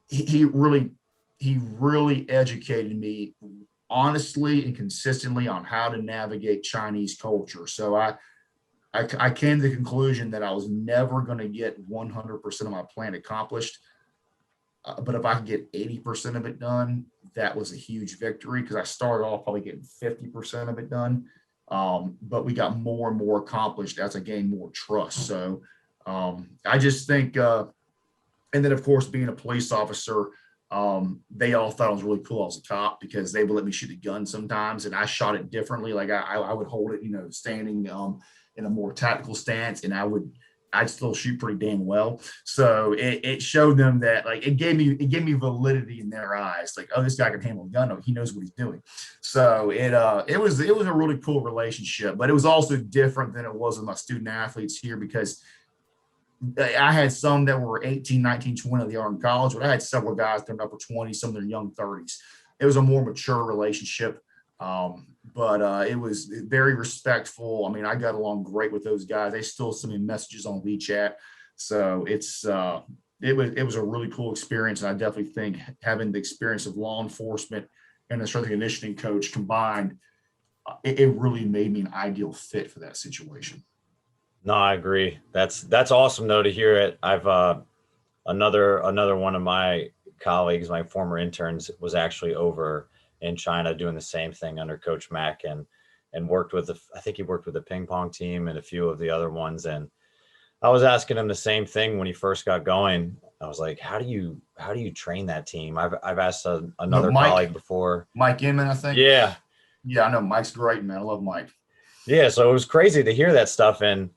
he really educated me honestly and consistently on how to navigate Chinese culture. So I came to the conclusion that I was never going to get 100% of my plan accomplished. But if I could get 80% of it done, that was a huge victory, because I started off probably getting 50% of it done. But we got more and more accomplished as I gained more trust. So I just think, and then of course, being a police officer, they all thought I was really cool as a cop because they would let me shoot a gun sometimes, and I shot it differently. Like I would hold it, standing in a more tactical stance, and I'd still shoot pretty damn well. So it showed them that, like, it gave me validity in their eyes. Like, oh, this guy can handle a gun. Oh, he knows what he's doing. So it was a really cool relationship, but it was also different than it was with my student athletes here because I had some that were 18, 19, 20 that are in college, but I had several guys that are upper 20s, some of their young 30s. It was a more mature relationship. But it was very respectful. I mean, I got along great with those guys. They still send me messages on WeChat. So it was a really cool experience. And I definitely think having the experience of law enforcement and the strength and conditioning coach combined, it really made me an ideal fit for that situation. No, I agree. That's awesome though to hear it. I've another one of my colleagues, my former interns, was actually over in China doing the same thing under Coach Mack and worked with I think he worked with the ping pong team and a few of the other ones. And I was asking him the same thing when he first got going. I was like, how do you train that team? I've asked another colleague before. Mike Inman, I think. Yeah. Yeah, I know Mike's great, man. I love Mike. Yeah, so it was crazy to hear that stuff. And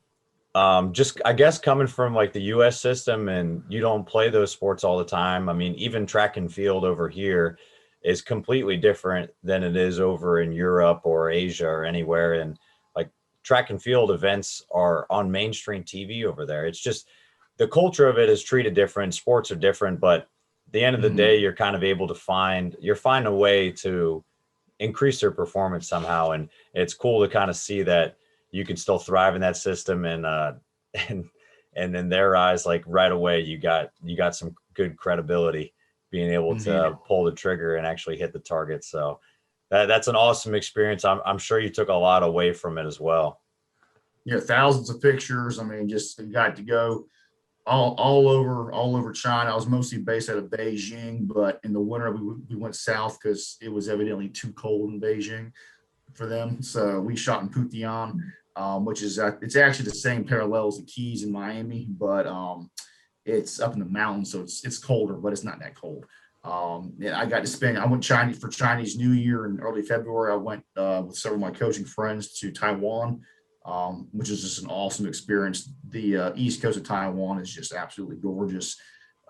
just, I guess, coming from like the US system and you don't play those sports all the time. I mean, even track and field over here is completely different than it is over in Europe or Asia or anywhere. And like track and field events are on mainstream TV over there. It's just the culture of it is treated different. Sports are different, but at the end of the day, you're kind of able to find a way to increase their performance somehow. And it's cool to kind of see that you can still thrive in that system. And in their eyes, like right away, you got some good credibility being able to pull the trigger and actually hit the target. So that's an awesome experience. I'm sure you took a lot away from it as well. Yeah, thousands of pictures. I mean, just got to go all over China. I was mostly based out of Beijing, but in the winter we went south because it was evidently too cold in Beijing for them. So we shot in Putian, which is it's actually the same parallel as the Keys in Miami, but it's up in the mountains, so it's colder, but it's not that cold. And I went for Chinese New Year in early February. I went with several of my coaching friends to Taiwan, which is just an awesome experience. The east coast of Taiwan is just absolutely gorgeous.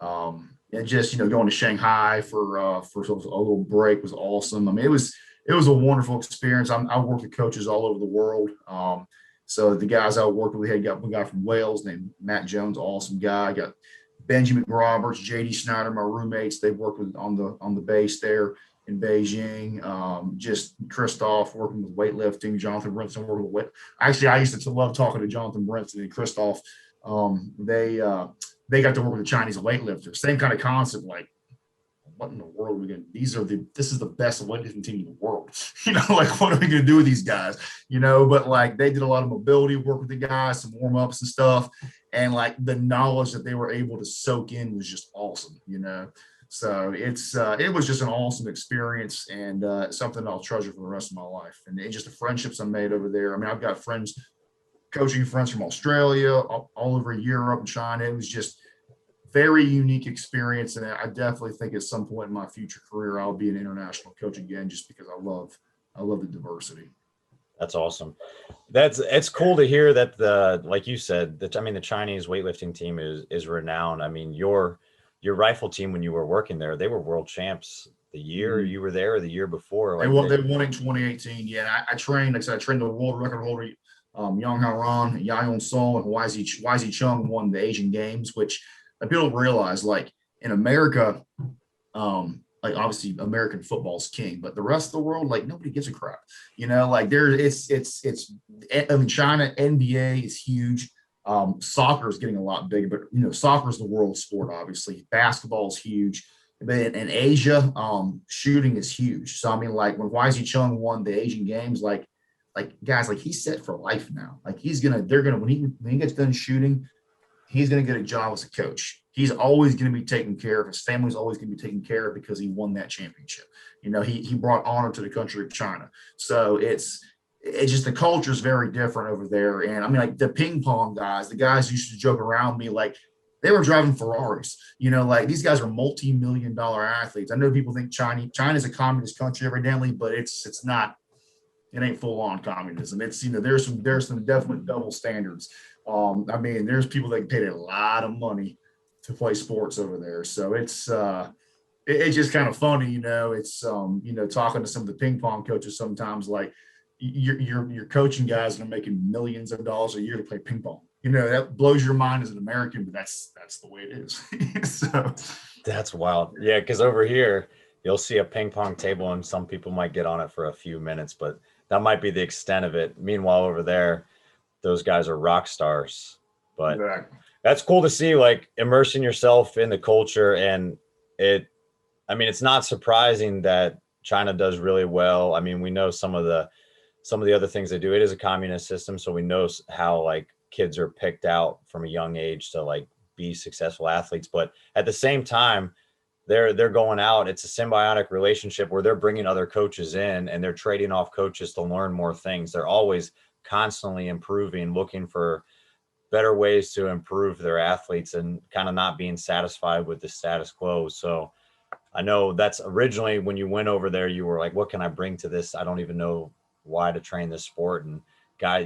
And just, going to Shanghai for a little break was awesome. I mean, it was a wonderful experience. I worked with coaches all over the world. So the guys I worked with, we had one guy from Wales named Matt Jones, awesome guy. I got Benjamin Roberts, JD Snyder, my roommates. They worked with on the base there in Beijing. Just Christoph working with weightlifting, Jonathan Brinson working with weight. Actually, I used to love talking to Jonathan Brinson and Christoph. They got to work with the Chinese weightlifters. Same kind of concept, like, what in the world are we going to, this is the best weightlifting team in the world. Like, what are we going to do with these guys? But like, they did a lot of mobility work with the guys, some warm-ups and stuff. And like the knowledge that they were able to soak in was just awesome, So it was just an awesome experience and something I'll treasure for the rest of my life. And just the friendships I made over there. I mean, I've got coaching friends from Australia, all over Europe and China. It was just very unique experience. And I definitely think at some point in my future career, I'll be an international coach again, just because I love the diversity. That's awesome. It's cool to hear that like you said, the Chinese weightlifting team is renowned. I mean, your rifle team, when you were working there, they were world champs the year you were there or the year before. Like they won in 2018. Yeah. I trained the world record holder, Yang Haoran, Yayon Song, and YZ Chung won the Asian Games, which people don't realize, like in America, like obviously American football is king, but the rest of the world, like nobody gives a crap, like China, NBA is huge. Soccer is getting a lot bigger, but soccer is the world sport. Obviously basketball is huge, but in Asia, shooting is huge. So, I mean, like when YZ Chung won the Asian Games, like guys, like he's set for life now. Like when he gets done shooting, he's going to get a job as a coach. He's always going to be taken care of. His family's always going to be taken care of because he won that championship. He brought honor to the country of China. So it's it's just the culture is very different over there. And I mean, like the ping pong guys, the guys used to joke around me like they were driving Ferraris. Like these guys are multi-million-dollar athletes. I know people think China's a communist country evidently, but it's not. It ain't full on communism. It's there's some definite double standards. I mean, there's people that paid a lot of money to play sports over there. So it's just kind of funny, it's talking to some of the ping pong coaches sometimes, like you're coaching guys that are making millions of dollars a year to play ping pong. That blows your mind as an American, but that's the way it is. So That's wild. Yeah, because over here you'll see a ping pong table and some people might get on it for a few minutes, but that might be the extent of it. Meanwhile, over there, those guys are rock stars. But exactly. That's cool to see, like immersing yourself in the culture. And it's not surprising that China does really well. I mean, we know some of the other things they do. It is a communist system, so we know how like kids are picked out from a young age to like be successful athletes. But at the same time, they're going out. It's a symbiotic relationship where they're bringing other coaches in and they're trading off coaches to learn more things. They're always constantly improving, looking for better ways to improve their athletes and kind of not being satisfied with the status quo. So I know that's originally when you went over there, you were like, what can I bring to this? I don't even know why to train this sport. And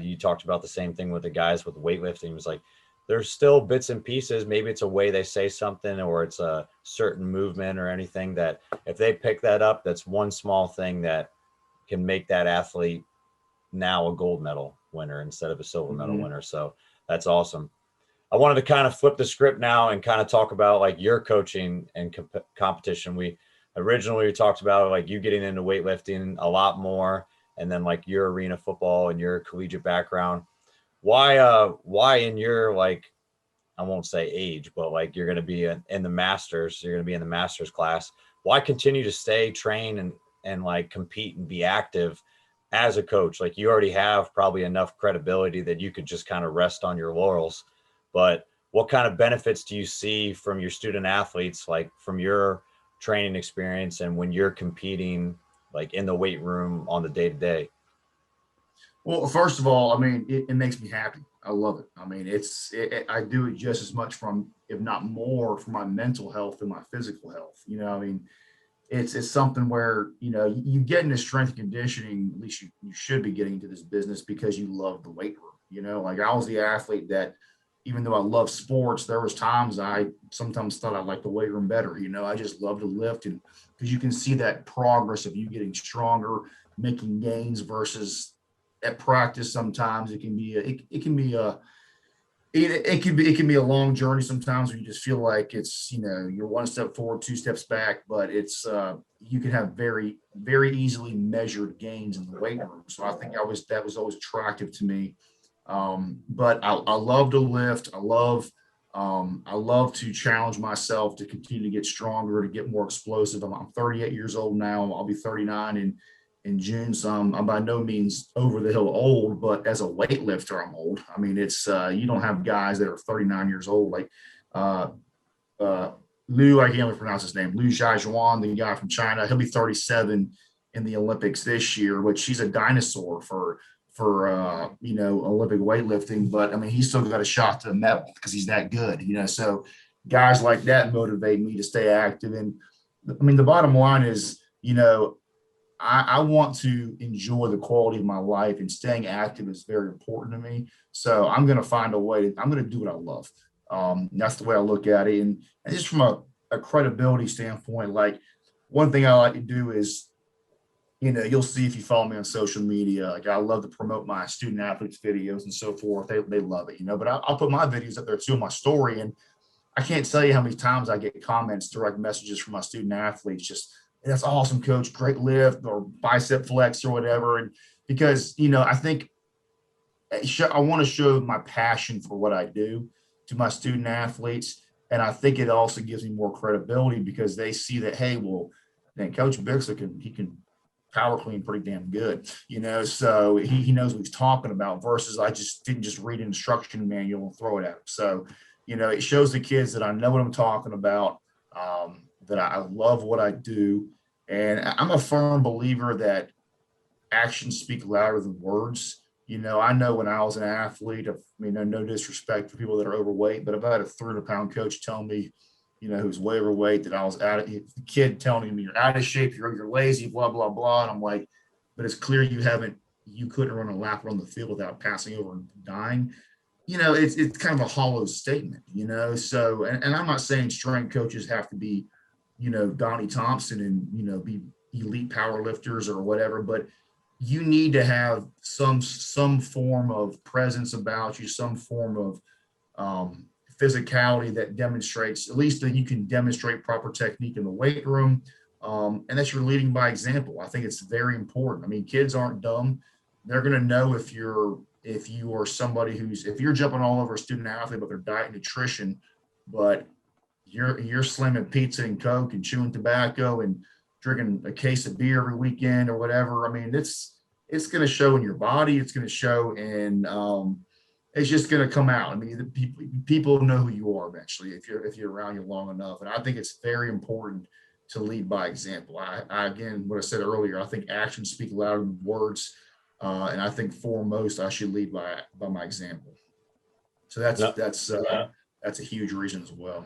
you talked about the same thing with the guys with weightlifting. It was like, there's still bits and pieces. Maybe it's a way they say something or it's a certain movement or anything that if they pick that up, that's one small thing that can make that athlete now a gold medal winner instead of a silver medal winner. So that's awesome. I wanted to kind of flip the script now and kind of talk about like your coaching and competition. We originally talked about like you getting into weightlifting a lot more and then like your arena football and your collegiate background. Why in your, like, I won't say age, but like you're going to be in the masters, you're going to be in the masters class. Why continue to stay, train and like compete and be active as a coach? Like you already have probably enough credibility that you could just kind of rest on your laurels. But what kind of benefits do you see from your student athletes, like from your training experience and when you're competing like in the weight room on the day to day? Well, first of all, I mean, it makes me happy. I love it. I mean, I do it just as much if not more, for my mental health and my physical health. I mean, it's something where, you get into strength and conditioning, at least you should be getting into this business because you love the weight room. Like I was the athlete that, even though I love sports, there was times I sometimes thought I liked the weight room better. I just love to lift, and because you can see that progress of you getting stronger, making gains versus at practice. Sometimes it can be a long journey sometimes where you just feel like it's, you're one step forward, two steps back, but it's you can have very, very easily measured gains in the weight room. So I think that was always attractive to me. But I love to lift. I love to challenge myself to continue to get stronger, to get more explosive. I'm 38 years old now. I'll be 39 in June. So I'm by no means over the hill old, but as a weightlifter, I'm old. I mean, it's you don't have guys that are 39 years old like Liu. I can't even pronounce his name. Liu Jiajuan, the guy from China. He'll be 37 in the Olympics this year, which he's a dinosaur for Olympic weightlifting. But I mean, he's still got a shot to the medal because he's that good. So guys like that motivate me to stay active. And I mean, the bottom line is, I want to enjoy the quality of my life, and staying active is very important to me. So I'm going to find a way. I'm going to do what I love. That's the way I look at it. And just from a credibility standpoint, like one thing I like to do is, you'll see if you follow me on social media, like I love to promote my student athletes videos and so forth. They love it, but I'll put my videos up there too on my story. And I can't tell you how many times I get comments, direct messages from my student athletes, just, that's awesome, coach, great lift or bicep flex or whatever. And because, I think I want to show my passion for what I do to my student athletes. And I think it also gives me more credibility because they see that, hey, well, then Coach Bixler can power clean pretty damn good, so he knows what he's talking about versus I didn't just read an instruction manual and throw it at him. So, it shows the kids that I know what I'm talking about, that I love what I do. And I'm a firm believer that actions speak louder than words. I know when I was an athlete, no disrespect for people that are overweight, but if I had a 300-pound coach telling me, who's way overweight, that I was the kid telling me you're out of shape, you're lazy, blah, blah, blah. And I'm like, but it's clear you couldn't run a lap around the field without passing over and dying. It's kind of a hollow statement, so, and I'm not saying strength coaches have to be, Donnie Thompson and, be elite power lifters or whatever, but you need to have some form of presence about you, some form of physicality that demonstrates, at least that you can demonstrate proper technique in the weight room, and that you're leading by example. I think it's very important. I mean, kids aren't dumb. They're going to know if you are somebody if you're jumping all over a student athlete about their diet and nutrition, but you're slamming pizza and Coke and chewing tobacco and drinking a case of beer every weekend or whatever. I mean, it's going to show in your body. It's going to show in, it's just going to come out. I mean, people know who you are eventually if you're around you long enough. And I think it's very important to lead by example. I again, what I said earlier, I think actions speak louder than words. And I think foremost, I should lead by my example. So that's a huge reason as well.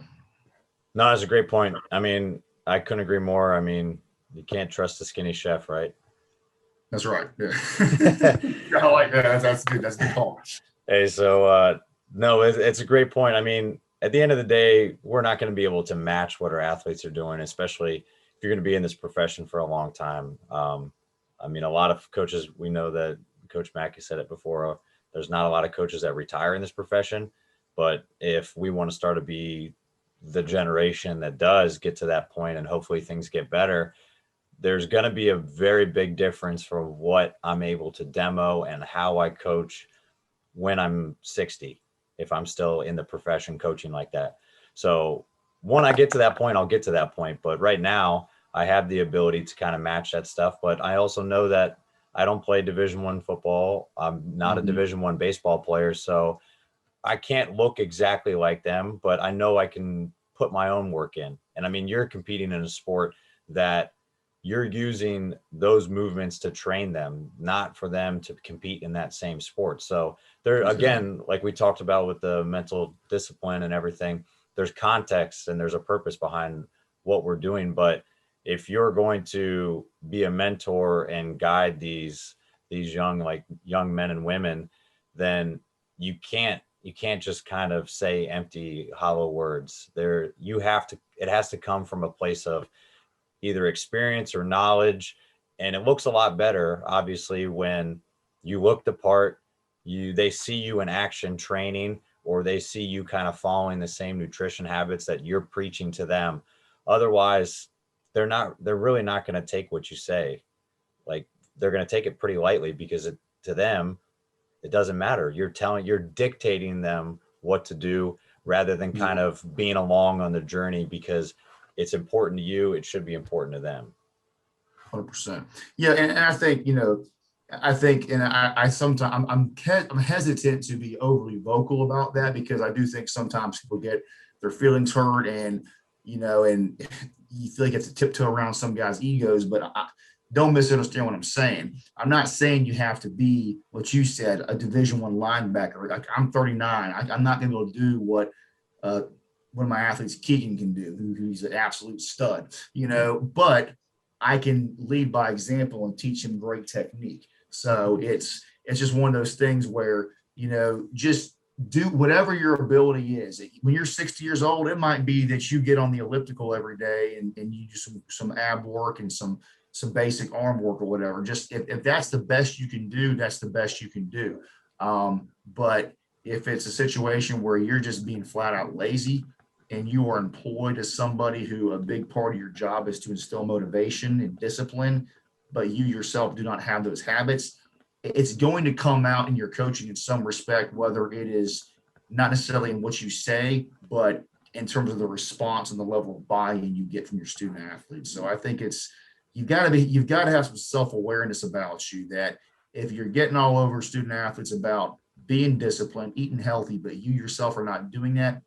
No, that's a great point. I mean, I couldn't agree more. I mean, you can't trust the skinny chef, right? That's right. Yeah. I like that. That's good. That's a good call. Hey, so no, it's a great point. I mean, at the end of the day, we're not going to be able to match what our athletes are doing, especially if you're going to be in this profession for a long time. I mean, a lot of coaches, we know that Coach Mackey said it before, there's not a lot of coaches that retire in this profession. But if we want to start to be the generation that does get to that point and hopefully things get better, there's going to be a very big difference from what I'm able to demo and how I coach when I'm 60, if I'm still in the profession coaching like that. So when I get to that point, I'll get to that point. But right now I have the ability to kind of match that stuff. But I also know that I don't play Division I football. I'm not a Division I baseball player. So I can't look exactly like them, but I know I can put my own work in. And I mean, you're competing in a sport that you're using those movements to train them, not for them to compete in that same sport. So there, again, like we talked about with the mental discipline and everything, there's context and there's a purpose behind what we're doing. But if you're going to be a mentor and guide these young men and women, then you can't just kind of say empty, hollow words. It has to come from a place of either experience or knowledge. And it looks a lot better, obviously, when you look the part, they see you in action training, or they see you kind of following the same nutrition habits that you're preaching to them. Otherwise, they're really not going to take what you say. Like, they're going to take it pretty lightly because to them, it doesn't matter. You're dictating them what to do rather than kind of being along on the journey because it's important to you. It should be important to them. 100%. Yeah. And I think, I sometimes I'm hesitant to be overly vocal about that because I do think sometimes people get their feelings hurt and you feel like you have to tiptoe around some guys' egos, but don't misunderstand what I'm saying. I'm not saying you have to be what you said, a Division I linebacker. Like, I'm 39. I'm not going to be able to do what one of my athletes, Keegan, can do, who's an absolute stud, but I can lead by example and teach him great technique. So it's just one of those things where, just do whatever your ability is. When you're 60 years old, it might be that you get on the elliptical every day and you do some ab work and some basic arm work or whatever. Just if that's the best you can do, that's the best you can do. But if it's a situation where you're just being flat out lazy and you are employed as somebody who a big part of your job is to instill motivation and discipline, but you yourself do not have those habits, it's going to come out in your coaching in some respect, whether it is not necessarily in what you say, but in terms of the response and the level of buy-in you get from your student athletes. So I think you've got to have some self-awareness about you, that if you're getting all over student athletes about being disciplined, eating healthy, but you yourself are not doing that,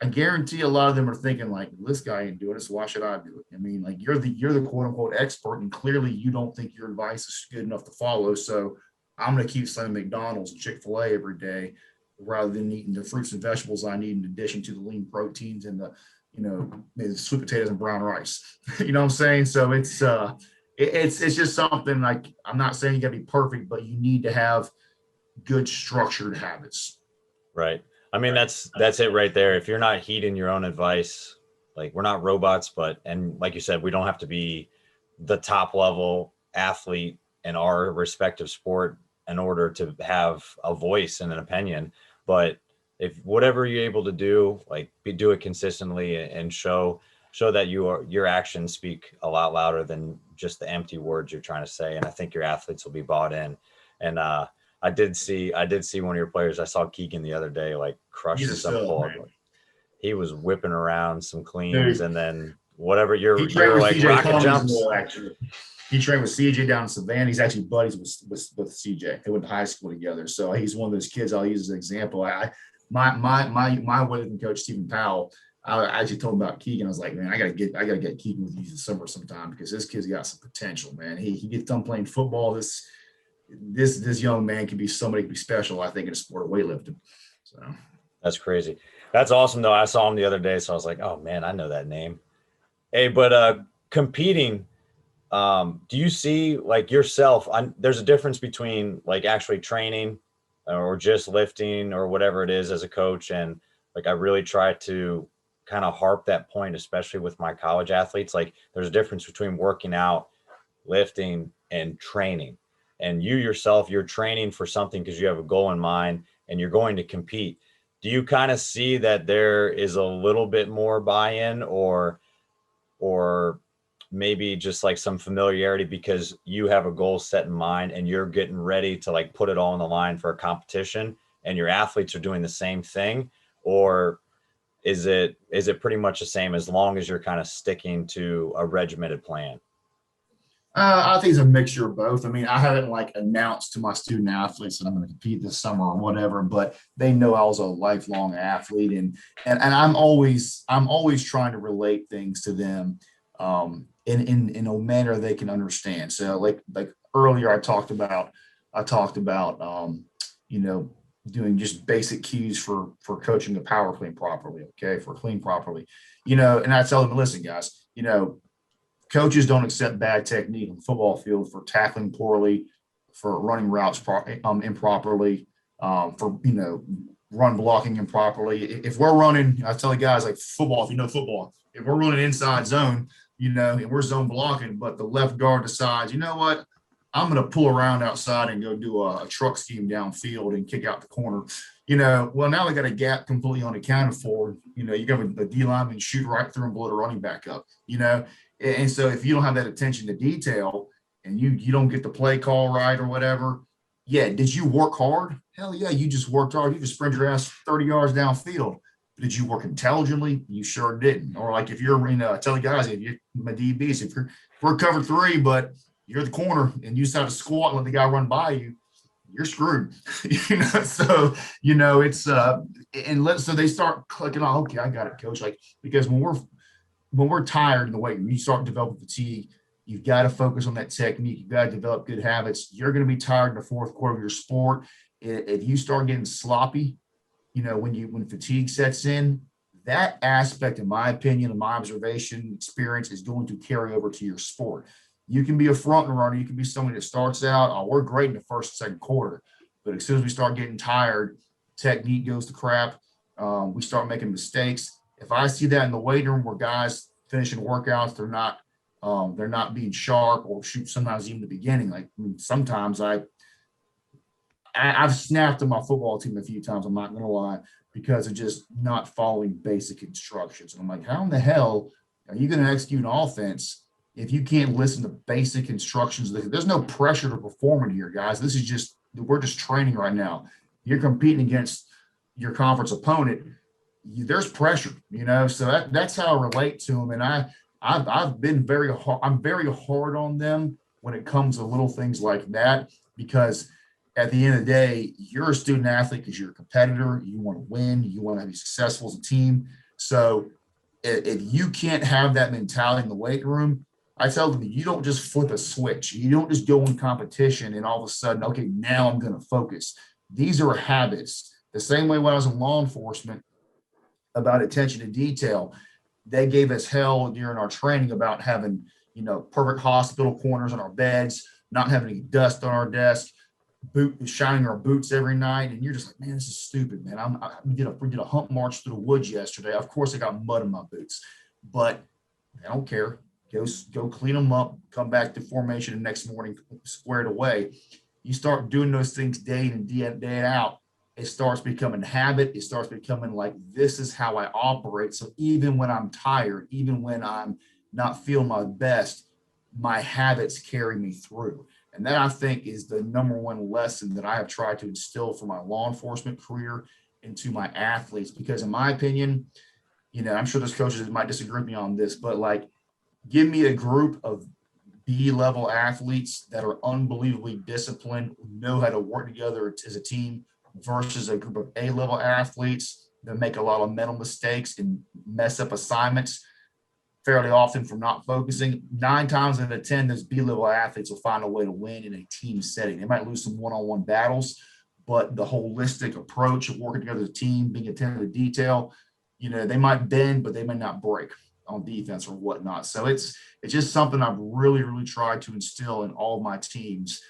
I guarantee a lot of them are thinking like, this guy ain't doing it, so why should I do it? I mean, like you're the quote unquote expert, and clearly you don't think your advice is good enough to follow. So I'm going to keep selling McDonald's and Chick-fil-A every day rather than eating the fruits and vegetables I need in addition to the lean proteins and the sweet potatoes and brown rice. You know what I'm saying? So it's just something like, I'm not saying you got to be perfect, but you need to have good structured habits. Right. I mean, that's it right there. If you're not heeding your own advice, like we're not robots, and like you said, we don't have to be the top level athlete in our respective sport in order to have a voice and an opinion. But if whatever you're able to do, like do it consistently and show that your actions speak a lot louder than just the empty words you're trying to say. And I think your athletes will be bought in. And I did see one of your players. I saw Keegan the other day, like crushing some pull. He was whipping around some cleans, and then whatever you're like rocket jumps. Actually, he trained with CJ down in Savannah. He's actually buddies with CJ. They went to high school together, so he's one of those kids I'll use as an example. My weightlifting coach Stephen Powell, I actually told him about Keegan. I was like, man, I gotta get Keegan with you this summer sometime because this kid's got some potential, man. He gets done playing football. This young man could be somebody could be special, I think, in the sport of weightlifting. So that's crazy. That's awesome though. I saw him the other day, so I was like, oh man, I know that name. Hey, but competing, do you see like yourself? There's a difference between like actually training or just lifting or whatever it is as a coach, and like I really try to kind of harp that point, especially with my college athletes. Like there's a difference between working out, lifting, and training. And you yourself, you're training for something because you have a goal in mind and you're going to compete. Do you kind of see that there is a little bit more buy-in or maybe just like some familiarity because you have a goal set in mind and you're getting ready to like put it all on the line for a competition and your athletes are doing the same thing? Or is it pretty much the same as long as you're kind of sticking to a regimented plan? I think it's a mixture of both. I mean, I haven't like announced to my student athletes that I'm going to compete this summer or whatever, but they know I was a lifelong athlete, and I'm always trying to relate things to them in a manner they can understand. So like earlier, I talked about doing just basic cues for coaching the power clean properly. Okay, for clean properly, and I tell them, listen, guys, coaches don't accept bad technique on the football field for tackling poorly, for running routes improperly, for run blocking improperly. If we're running, I tell the guys like football, if you know football, if we're running inside zone, and we're zone blocking, but the left guard decides, you know what, I'm going to pull around outside and go do a truck scheme downfield and kick out the corner. Well, now they got a gap completely unaccounted for. You got a D lineman shoot right through and blow the running back up. And so if you don't have that attention to detail and you don't get the play call right or whatever, yeah, did you work hard? Hell yeah, you just worked hard. You just sprint your ass 30 yards downfield. But did you work intelligently? You sure didn't. Or like if you're, I tell the guys, if you're my DBs, if we're cover three, but you're the corner and you decide to squat and let the guy run by you, you're screwed. So it's so they start clicking on, okay, I got it, coach. Like, because when we're tired in the weight room, you start developing fatigue, you've got to focus on that technique. You've got to develop good habits. You're going to be tired in the fourth quarter of your sport. If you start getting sloppy, when fatigue sets in, that aspect, in my opinion, in my observation, experience, is going to carry over to your sport. You can be a front runner. You can be somebody that starts out, oh, we're great in the first, second quarter. But as soon as we start getting tired, technique goes to crap. We start making mistakes. If I see that in the weight room where guys finishing workouts, they're not being sharp, or shoot, sometimes even the beginning. Like, sometimes I've snapped at my football team a few times, I'm not gonna lie, because of just not following basic instructions. And I'm like, how in the hell are you gonna execute an offense if you can't listen to basic instructions? There's no pressure to perform in here, guys. We're just training right now. You're competing against your conference opponent. There's pressure, so that's how I relate to them. And I've been very hard. I'm very hard on them when it comes to little things like that, because at the end of the day, you're a student athlete because you're a competitor. You want to win. You want to be successful as a team. So if you can't have that mentality in the weight room, I tell them, you don't just flip a switch. You don't just go in competition and all of a sudden, okay, now I'm going to focus. These are habits. The same way when I was in law enforcement about attention to detail, they gave us hell during our training about having, perfect hospital corners on our beds, not having any dust on our desk, shining our boots every night. And you're just like, man, this is stupid, man. We did a hump march through the woods yesterday. Of course, I got mud in my boots, but I don't care. Go clean them up, come back to formation the next morning, squared away. You start doing those things day in and day out, it starts becoming habit. It starts becoming like, this is how I operate. So even when I'm tired, even when I'm not feeling my best, my habits carry me through. And that, I think, is the number one lesson that I have tried to instill from my law enforcement career into my athletes. Because in my opinion, I'm sure there's coaches that might disagree with me on this, but like, give me a group of B-level athletes that are unbelievably disciplined, know how to work together as a team, versus a group of A-level athletes that make a lot of mental mistakes and mess up assignments fairly often from not focusing. 9 times out of 10, those B-level athletes will find a way to win in a team setting. They might lose some one-on-one battles, but the holistic approach of working together as a team, being attentive to detail, they might bend, but they may not break on defense or whatnot. So it's just something I've really, really tried to instill in all of my teams.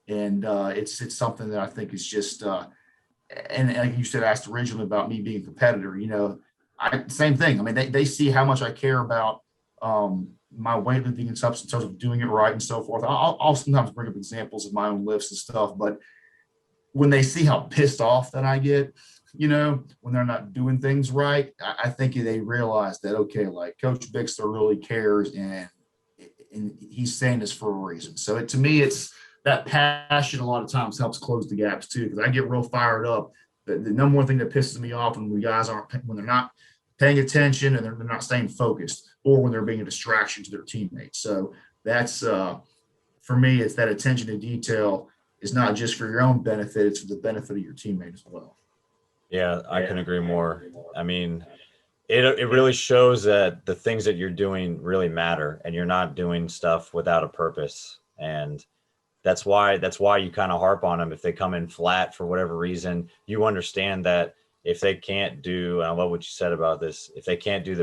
It's something that I think is just, and like you said, asked originally about me being a competitor, same thing. I mean, they see how much I care about my weightlifting and stuff in terms of doing it right and so forth. I'll sometimes bring up examples of my own lifts and stuff, but when they see how pissed off that I get, when they're not doing things right, I think they realize that, okay, like Coach Bixler really cares and he's saying this for a reason. So to me, it's that passion a lot of times helps close the gaps too, because I get real fired up. The number one thing that pisses me off when when they're not paying attention and they're not staying focused, or when they're being a distraction to their teammates. So that's, for me, it's that attention to detail is not just for your own benefit, it's for the benefit of your teammate as well. Yeah, I can agree more. I mean, it really shows that the things that you're doing really matter, and you're not doing stuff without a purpose. And that's why you kind of harp on them. If they come in flat for whatever reason, you understand that if they can't do, and I love what you said about this, if they can't do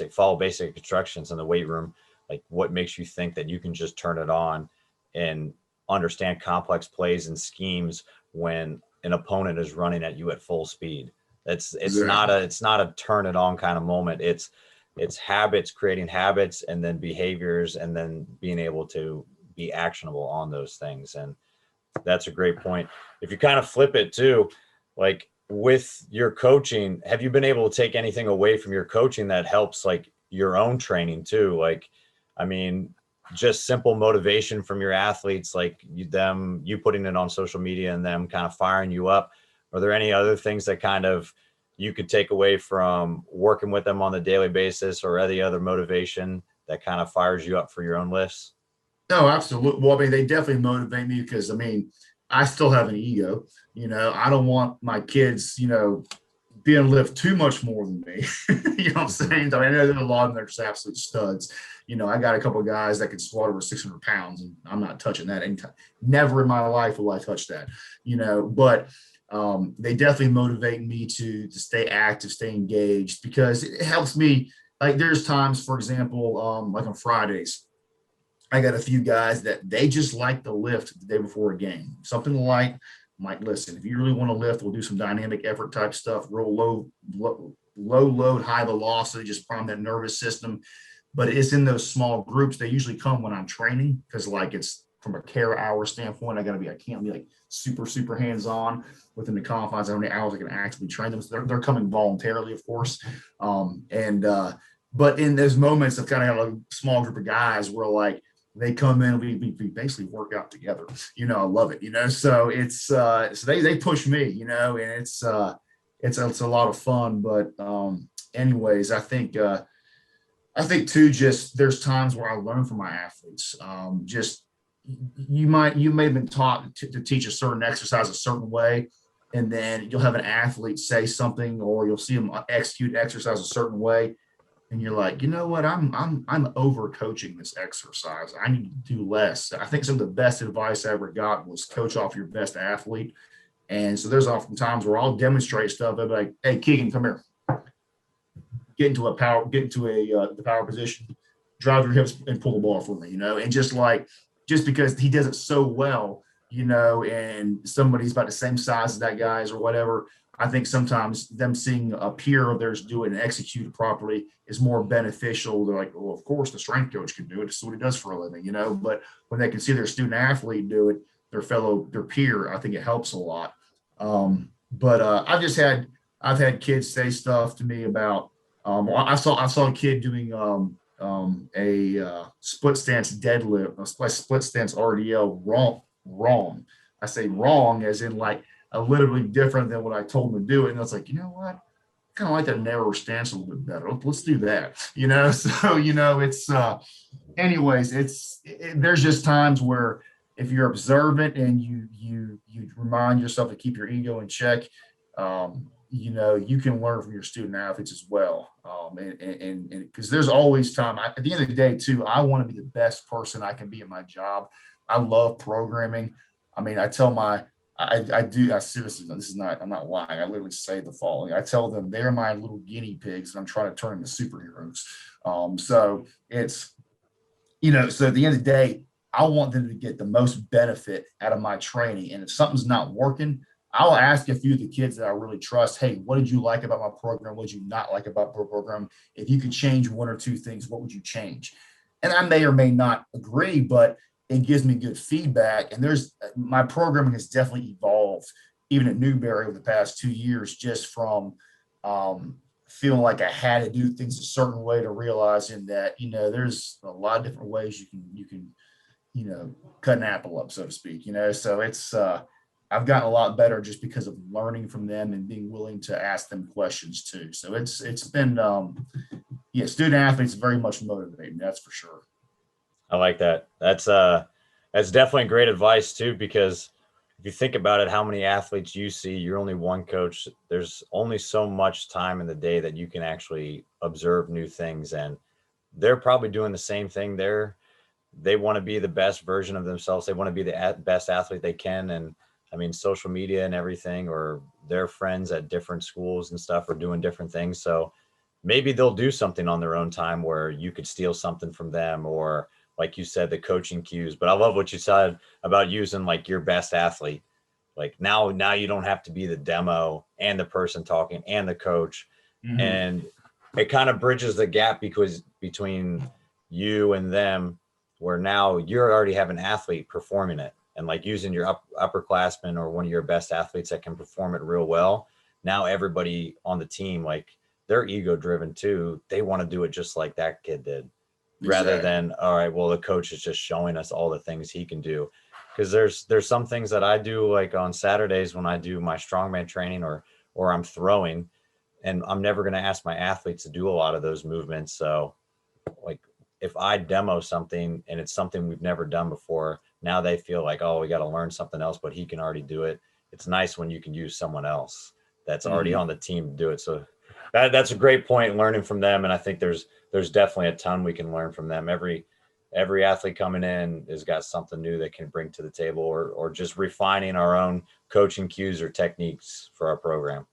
follow basic instructions in the weight room, like what makes you think that you can just turn it on and understand complex plays and schemes when an opponent is running at you at full speed? It's not a turn it on kind of moment. It's habits, creating habits, and then behaviors, and then being able to be actionable on those things. And that's a great point. If you kind of flip it too, like with your coaching, have you been able to take anything away from your coaching that helps like your own training too? Like, I mean, just simple motivation from your athletes, like you putting it on social media and them kind of firing you up. Are there any other things that kind of you could take away from working with them on a daily basis, or any other motivation that kind of fires you up for your own lifts? No, absolutely. Well, I mean, they definitely motivate me because, I mean, I still have an ego. I don't want my kids, being able to lift too much more than me. You know what I'm saying? I mean, I know there's a lot of them that are just absolute studs. I got a couple of guys that can squat over 600 pounds, and I'm not touching that anytime. Never in my life will I touch that, but they definitely motivate me to stay active, stay engaged, because it helps me. Like there's times, for example, like on Fridays, I got a few guys that they just like to lift the day before a game. Something light. I'm like, listen, if you really want to lift, we'll do some dynamic effort type stuff, real low load, high velocity, just prime that nervous system. But it's in those small groups. They usually come when I'm training, because like it's from a care hour standpoint, I can't be like super, super hands-on within the confines of how many hours I can actually train them. So they're coming voluntarily, of course. But in those moments, I've kind of have a small group of guys where like, they come in, we basically work out together. I love it. So it's so they push me, and it's a lot of fun. But anyways, I think too, just there's times where I learn from my athletes. Just you may have been taught to teach a certain exercise a certain way, and then you'll have an athlete say something, or you'll see them execute exercise a certain way, and you're like, you know what, I'm over coaching this exercise. I need to do less. I think some of the best advice I ever got was coach off your best athlete. And so there's often times where I'll demonstrate stuff. I'll be like, hey, Keegan, come here. Get into the power position, drive your hips and pull the ball for me, and just because he does it so well, and somebody's about the same size as that guy's or whatever. I think sometimes them seeing a peer of theirs do it and execute it properly is more beneficial. They're like, well, of course the strength coach can do it. It's what he does for a living, but when they can see their student athlete do it, their peer, I think it helps a lot. But I've had kids say stuff to me about, I saw a kid doing a split stance deadlift, a split stance RDL wrong. I say wrong as in like literally different than what I told him to do. And I was like, you know what? I kind of like that narrower stance a little bit better. Let's do that. So, it's anyways, there's just times where if you're observant and you remind yourself to keep your ego in check, you can learn from your student athletes as well. And because there's always time. At the end of the day, too, I want to be the best person I can be at my job. I love programming. I mean, I tell seriously, I'm not lying. I literally say the following. I tell them they're my little guinea pigs and I'm trying to turn them into superheroes. So it's, so at the end of the day, I want them to get the most benefit out of my training. And if something's not working, I'll ask a few of the kids that I really trust, hey, what did you like about my program? What did you not like about my program? If you could change one or two things, what would you change? And I may or may not agree, but it gives me good feedback. And my programming has definitely evolved, even at Newberry over the past 2 years, just from feeling like I had to do things a certain way to realizing that, there's a lot of different ways you can cut an apple up, so to speak, so it's, I've gotten a lot better just because of learning from them and being willing to ask them questions too. So it's been, student athletes very much motivating. That's for sure. I like that. That's definitely great advice too, because if you think about it, how many athletes you see, you're only one coach. There's only so much time in the day that you can actually observe new things, and they're probably doing the same thing. They want to be the best version of themselves. They want to be the best athlete they can. And I mean, social media and everything, or their friends at different schools and stuff are doing different things. So maybe they'll do something on their own time where you could steal something from them, or like you said, the coaching cues. But I love what you said about using like your best athlete. Like now you don't have to be the demo and the person talking and the coach. Mm-hmm. And it kind of bridges the gap between you and them, where now you're already have an athlete performing it, and like using your upperclassmen or one of your best athletes that can perform it real well. Now everybody on the team, like they're ego driven too. They want to do it just like that kid did, rather than, all right, well, the coach is just showing us all the things he can do. Because there's some things that I do, like on Saturdays when I do my strongman training or I'm throwing, and I'm never going to ask my athletes to do a lot of those movements. So like if I demo something and it's something we've never done before, now they feel like, oh, we got to learn something else, but he can already do it. It's nice when you can use someone else that's already on the team to do it. So that's a great point, learning from them. And I think there's definitely a ton we can learn from them. Every athlete coming in has got something new they can bring to the table, or just refining our own coaching cues or techniques for our program.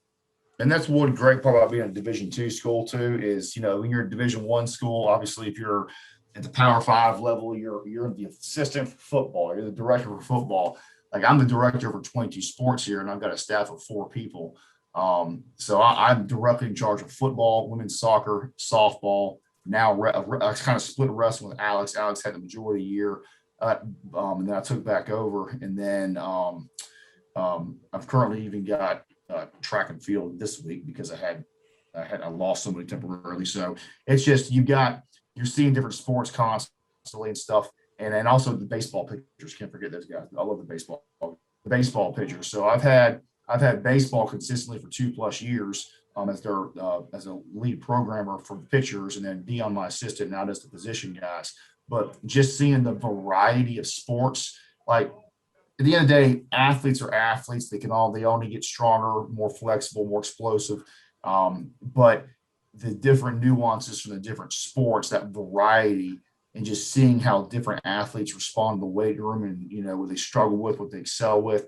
And that's one great part about being a Division II school too, is, when you're a Division I school, obviously if you're at the Power 5 level, you're the assistant for football, you're the director for football. Like I'm the director for 22 sports here, and I've got a staff of 4 people. So I'm directly in charge of football, women's soccer, softball. Now I kind of split wrestling with Alex. Alex had the majority of the year, and then I took back over. And then I've currently even got track and field this week because I lost somebody temporarily. So it's just you're seeing different sports constantly and stuff, and also the baseball pitchers. Can't forget those guys. I love the baseball pitchers. So I've had baseball consistently for 2+ years as a lead programmer for the pitchers, and then Dion, my assistant, now does the position guys. But just seeing the variety of sports, like at the end of the day, athletes are athletes. They only get stronger, more flexible, more explosive. But the different nuances from the different sports, that variety, and just seeing how different athletes respond in the weight room and, what they struggle with, what they excel with,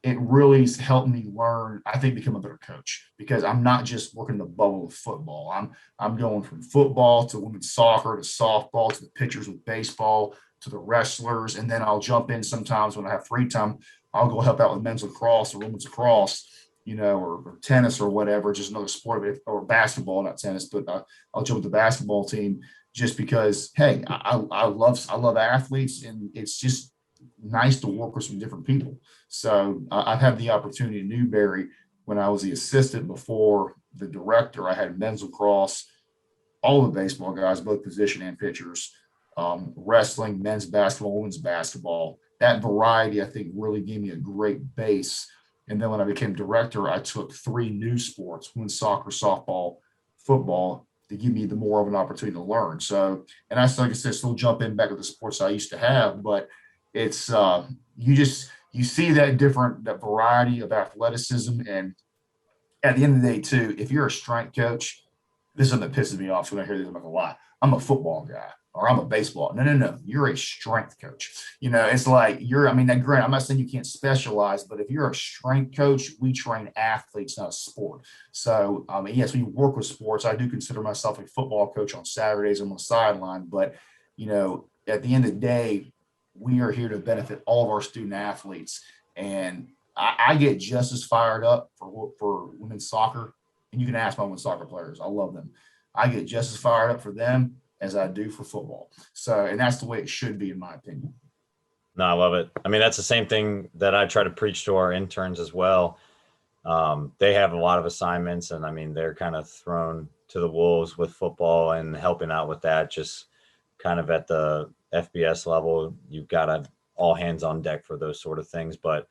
it really has helped me learn, I think, become a better coach, because I'm not just working the bubble of football. I'm going from football to women's soccer to softball to the pitchers with baseball to the wrestlers. And then I'll jump in sometimes when I have free time. I'll go help out with men's lacrosse or women's lacrosse, or tennis or whatever, just another sport, or basketball, not tennis, but I'll jump with the basketball team just because, hey, I love athletes, and it's just nice to work with some different people. So I've had the opportunity in Newberry when I was the assistant before the director. I had men's lacrosse, all the baseball guys, both position and pitchers, wrestling, men's basketball, women's basketball. That variety, I think, really gave me a great base. And then when I became director, I took 3 new sports: women's soccer, softball, football, to give me the more of an opportunity to learn. So, and I still, like I said, still jump in back with the sports I used to have, but it's you see that variety of athleticism. And at the end of the day too, if you're a strength coach, this is something that pisses me off. So when I hear this, I'm not gonna lie, I'm a football guy or I'm a baseball. No. You're a strength coach. It's like now granted, I'm not saying you can't specialize, but if you're a strength coach, we train athletes, not a sport. So, yes, we work with sports. I do consider myself a football coach on Saturdays. I'm on the sideline, but, at the end of the day, we are here to benefit all of our student athletes. And I get just as fired up for women's soccer. And you can ask my women's soccer players. I love them. I get just as fired up for them as I do for football. So, and that's the way it should be, in my opinion. No, I love it. I mean, that's the same thing that I try to preach to our interns as well. They have a lot of assignments, and I mean, they're kind of thrown to the wolves with football and helping out with that. Just kind of at the FBS level, you've got to all hands on deck for those sort of things. But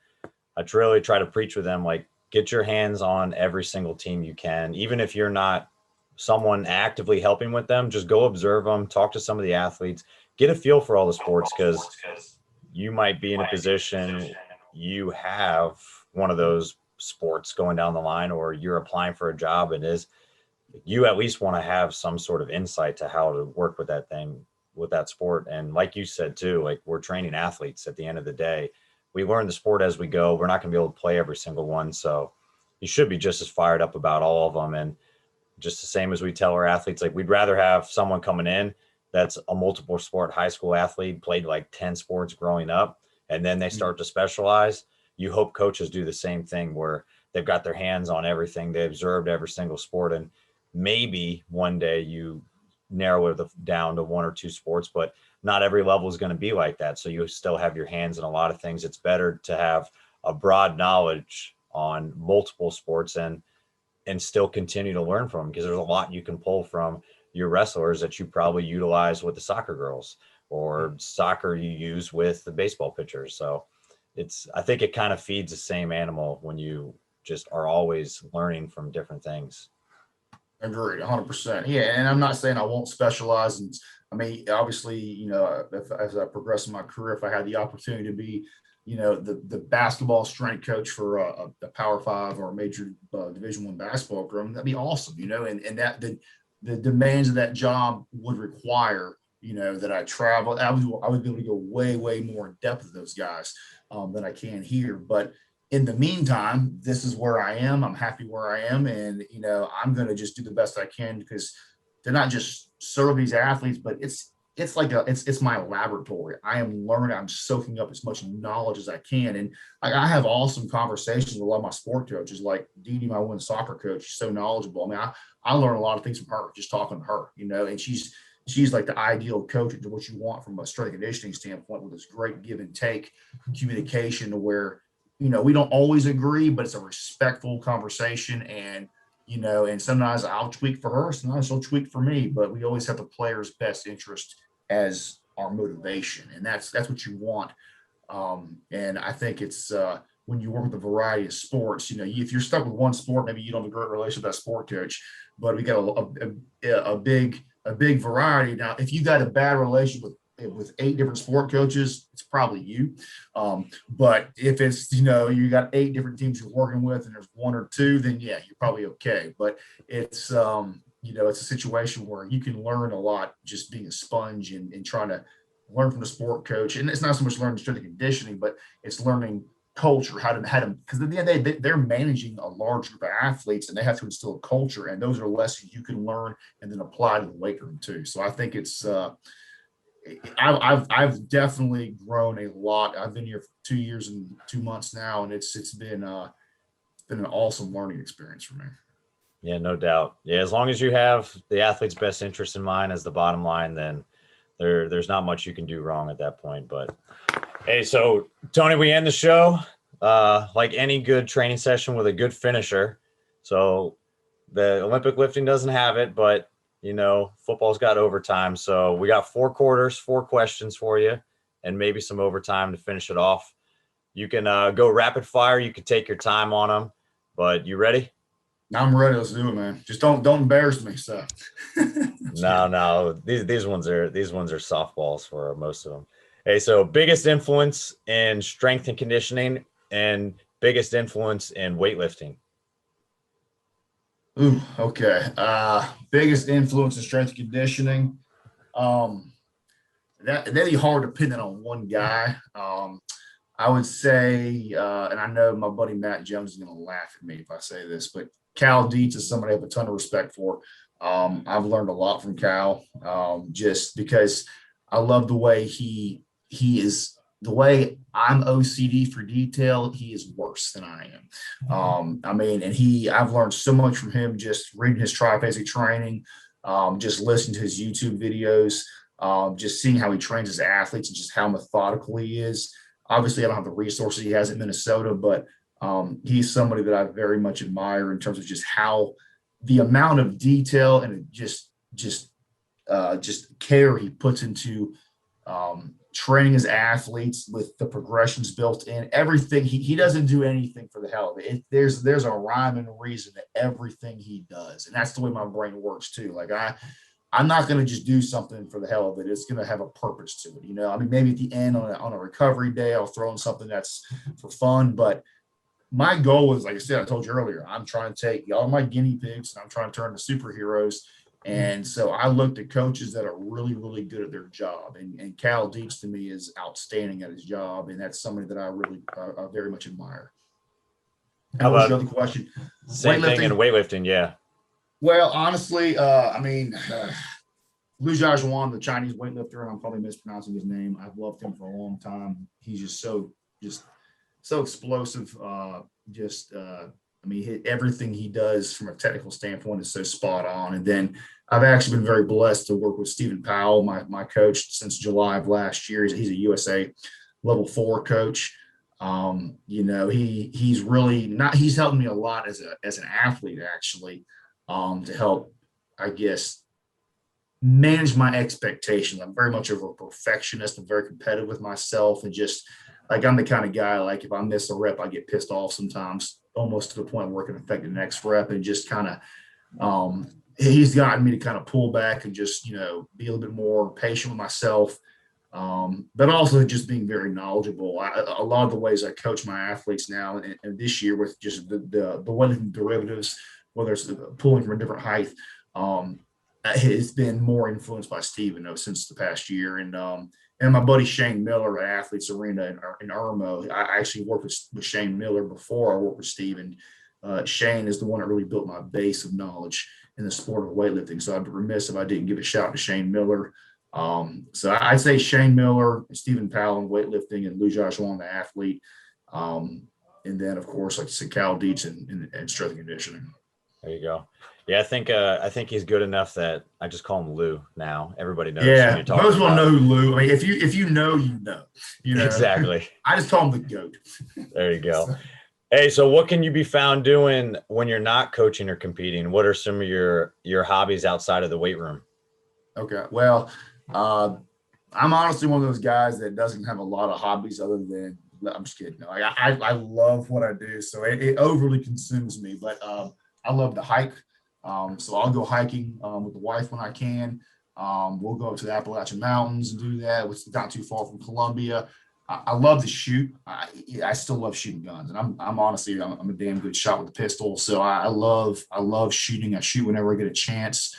I really try to preach with them, like, get your hands on every single team you can. Even if you're not someone actively helping with them, just go observe them, talk to some of the athletes, get a feel for all the sports, because you might be in a position, you have one of those sports going down the line, or you're applying for a job, and you at least want to have some sort of insight to how to work with that thing, with that sport. And like you said too, like, we're training athletes at the end of the day. We learn the sport as we go. We're not going to be able to play every single one. So you should be just as fired up about all of them. And just the same as we tell our athletes, like, we'd rather have someone coming in that's a multiple sport high school athlete, played like 10 sports growing up, and then they start to specialize. You hope coaches do the same thing, where they've got their hands on everything. They observed every single sport, and maybe one day you narrow it down to 1 or 2 sports, but not every level is going to be like that. So you still have your hands in a lot of things. It's better to have a broad knowledge on multiple sports and still continue to learn from them, because there's a lot you can pull from your wrestlers that you probably utilize with the soccer girls, or soccer you use with the baseball pitchers. So I think it kind of feeds the same animal when you just are always learning from different things. Agreed, 100%. Yeah, and I'm not saying I won't specialize. And I mean, obviously, as I progress in my career, if I had the opportunity to be, the basketball strength coach for a Power 5 or a major Division I basketball program, that'd be awesome. And that the demands of that job would require, that I travel. I would be able to go way more in depth with those guys than I can here. But in the meantime, this is where I am. I'm happy where I am. And, I'm going to just do the best I can, because they're not just serve these athletes, but it's my laboratory. I am learning. I'm soaking up as much knowledge as I can. And I have awesome conversations with a lot of my sport coaches, like Dee Dee, my women's soccer coach. She's so knowledgeable. I mean, I learn a lot of things from her, just talking to her, and she's like the ideal coach to what you want from a strength and conditioning standpoint, with this great give and take communication, to where, we don't always agree, but it's a respectful conversation. And, and sometimes I'll tweak for her, sometimes she'll tweak for me, but we always have the player's best interest as our motivation. And that's what you want. And I think it's, when you work with a variety of sports, if you're stuck with one sport, maybe you don't have a great relationship with that sport coach, but we got a big variety. Now, if you got a bad relationship with with 8 different sport coaches, it's probably you. But if it's, you got 8 different teams you're working with and there's 1 or 2, then yeah, you're probably okay. But it's, it's a situation where you can learn a lot just being a sponge and trying to learn from the sport coach. And it's not so much learning strength and conditioning, but it's learning culture, how to, because at the end of the day, they're managing a large group of athletes and they have to instill a culture. And those are lessons you can learn and then apply to the weight room too. So I think it's, I've definitely grown a lot. I've been here for 2 years and 2 months now, and it's been an awesome learning experience for me. Yeah, no doubt. Yeah, as long as you have the athlete's best interest in mind as the bottom line, then there's not much you can do wrong at that point. But hey, so Tony, we end the show like any good training session with a good finisher. So the Olympic lifting doesn't have it, but football's got overtime. So we got 4 quarters, 4 questions for you, and maybe some overtime to finish it off. You can go rapid fire. You can take your time on them, but you ready? I'm ready. Let's do it, man. Just don't embarrass me. So no, these ones are softballs for most of them. Hey, so biggest influence in strength and conditioning and biggest influence in weightlifting. Ooh, okay. Biggest influence in strength and conditioning. That'd be hard depending on one guy. I would say, and I know my buddy Matt Jones is going to laugh at me if I say this, but Cal Dietz is somebody I have a ton of respect for. I've learned a lot from Cal, just because I love the way he is. The way I'm OCD for detail, he is worse than I am. I've learned so much from him just reading his triphasic training, just listening to his YouTube videos, just seeing how he trains his athletes and just how methodical he is. Obviously, I don't have the resources he has in Minnesota, but he's somebody that I very much admire in terms of just how the amount of detail and just care he puts into training his athletes with the progressions built in. Everything he doesn't do anything for the hell of it. There's a rhyme and reason to everything he does, and that's the way my brain works too. Like I'm not going to just do something for the hell of it. It's going to have a purpose to it. Maybe at the end on a recovery day, I'll throw in something that's for fun. But my goal is, like I said, I told you earlier, I'm trying to take all my guinea pigs and I'm trying to turn them to superheroes. And so I looked at coaches that are really, really good at their job. And Cal Dietz to me is outstanding at his job. And that's somebody that I very much admire. How about the other question? Same thing in weightlifting, yeah. Well, honestly, Liu Jiaxuan, the Chinese weightlifter, and I'm probably mispronouncing his name. I've loved him for a long time. He's just so explosive. Everything he does from a technical standpoint is so spot on. And then I've actually been very blessed to work with Stephen Powell, my coach since July of last year. He's a USA level 4 coach. He's really not, he's helped me a lot as an athlete, actually, to help, I guess, manage my expectations. I'm very much of a perfectionist. I'm very competitive with myself, and just like, I'm the kind of guy, like if I miss a rep, I get pissed off sometimes, almost to the point where it can affect the next rep. And just kind of, he's gotten me to kind of pull back and just, be a little bit more patient with myself. But also just being very knowledgeable. A lot of the ways I coach my athletes now, and this year with just the weightlifting derivatives, whether it's pulling from a different height, it's been more influenced by Steven since the past year. And my buddy Shane Miller at Athletes Arena in Irmo, I actually worked with Shane Miller before I worked with Steven. Shane is the one that really built my base of knowledge in the sport of weightlifting. So I'd be remiss if I didn't give a shout to Shane Miller. So I'd say Shane Miller, Stephen Powell in weightlifting, and Liu Jiaxuan, the athlete. And then, of course, like I said, Cal Dietz and strength and conditioning. There you go. Yeah, I think he's good enough that I just call him Lou now. Everybody knows. Yeah, most people know who Lou. I mean, if you know, you know. Exactly. I just call him the GOAT. There you go. Hey, so what can you be found doing when you're not coaching or competing? What are some of your hobbies outside of the weight room? Okay, well, I'm honestly one of those guys that doesn't have a lot of hobbies other than, I'm just kidding. Like I love what I do, so it overly consumes me. But I love to hike. So I'll go hiking with the wife when I can. We'll go up to the Appalachian Mountains and do that, which is not too far from Columbia. I love to shoot. I still love shooting guns, and I'm honestly I'm a damn good shot with a pistol. So I love shooting. I shoot whenever I get a chance.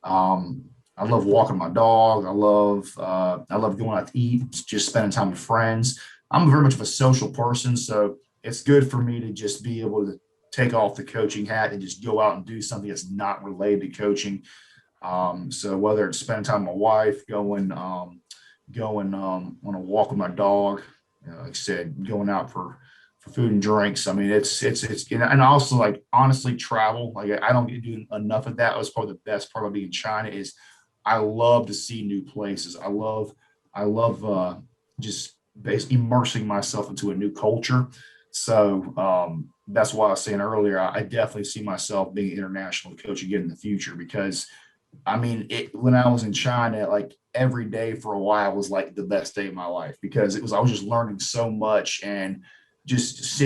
I love walking my dog. I love going out to eat, just spending time with friends. I'm very much of a social person, so it's good for me to just be able to take off the coaching hat and just go out and do something that's not related to coaching. So whether it's spending time with my wife, going on a walk with my dog, like I said, going out for food and drinks. I mean, it's and also, like, honestly, travel. Like, I don't get to do enough of that. That was probably the best part of being in China is I love to see new places. I love just basically immersing myself into a new culture. So that's why I was saying earlier, I definitely see myself being an international coach again in the future, because I mean, when I was in China, like, every day for a while was like the best day of my life, because I was just learning so much and just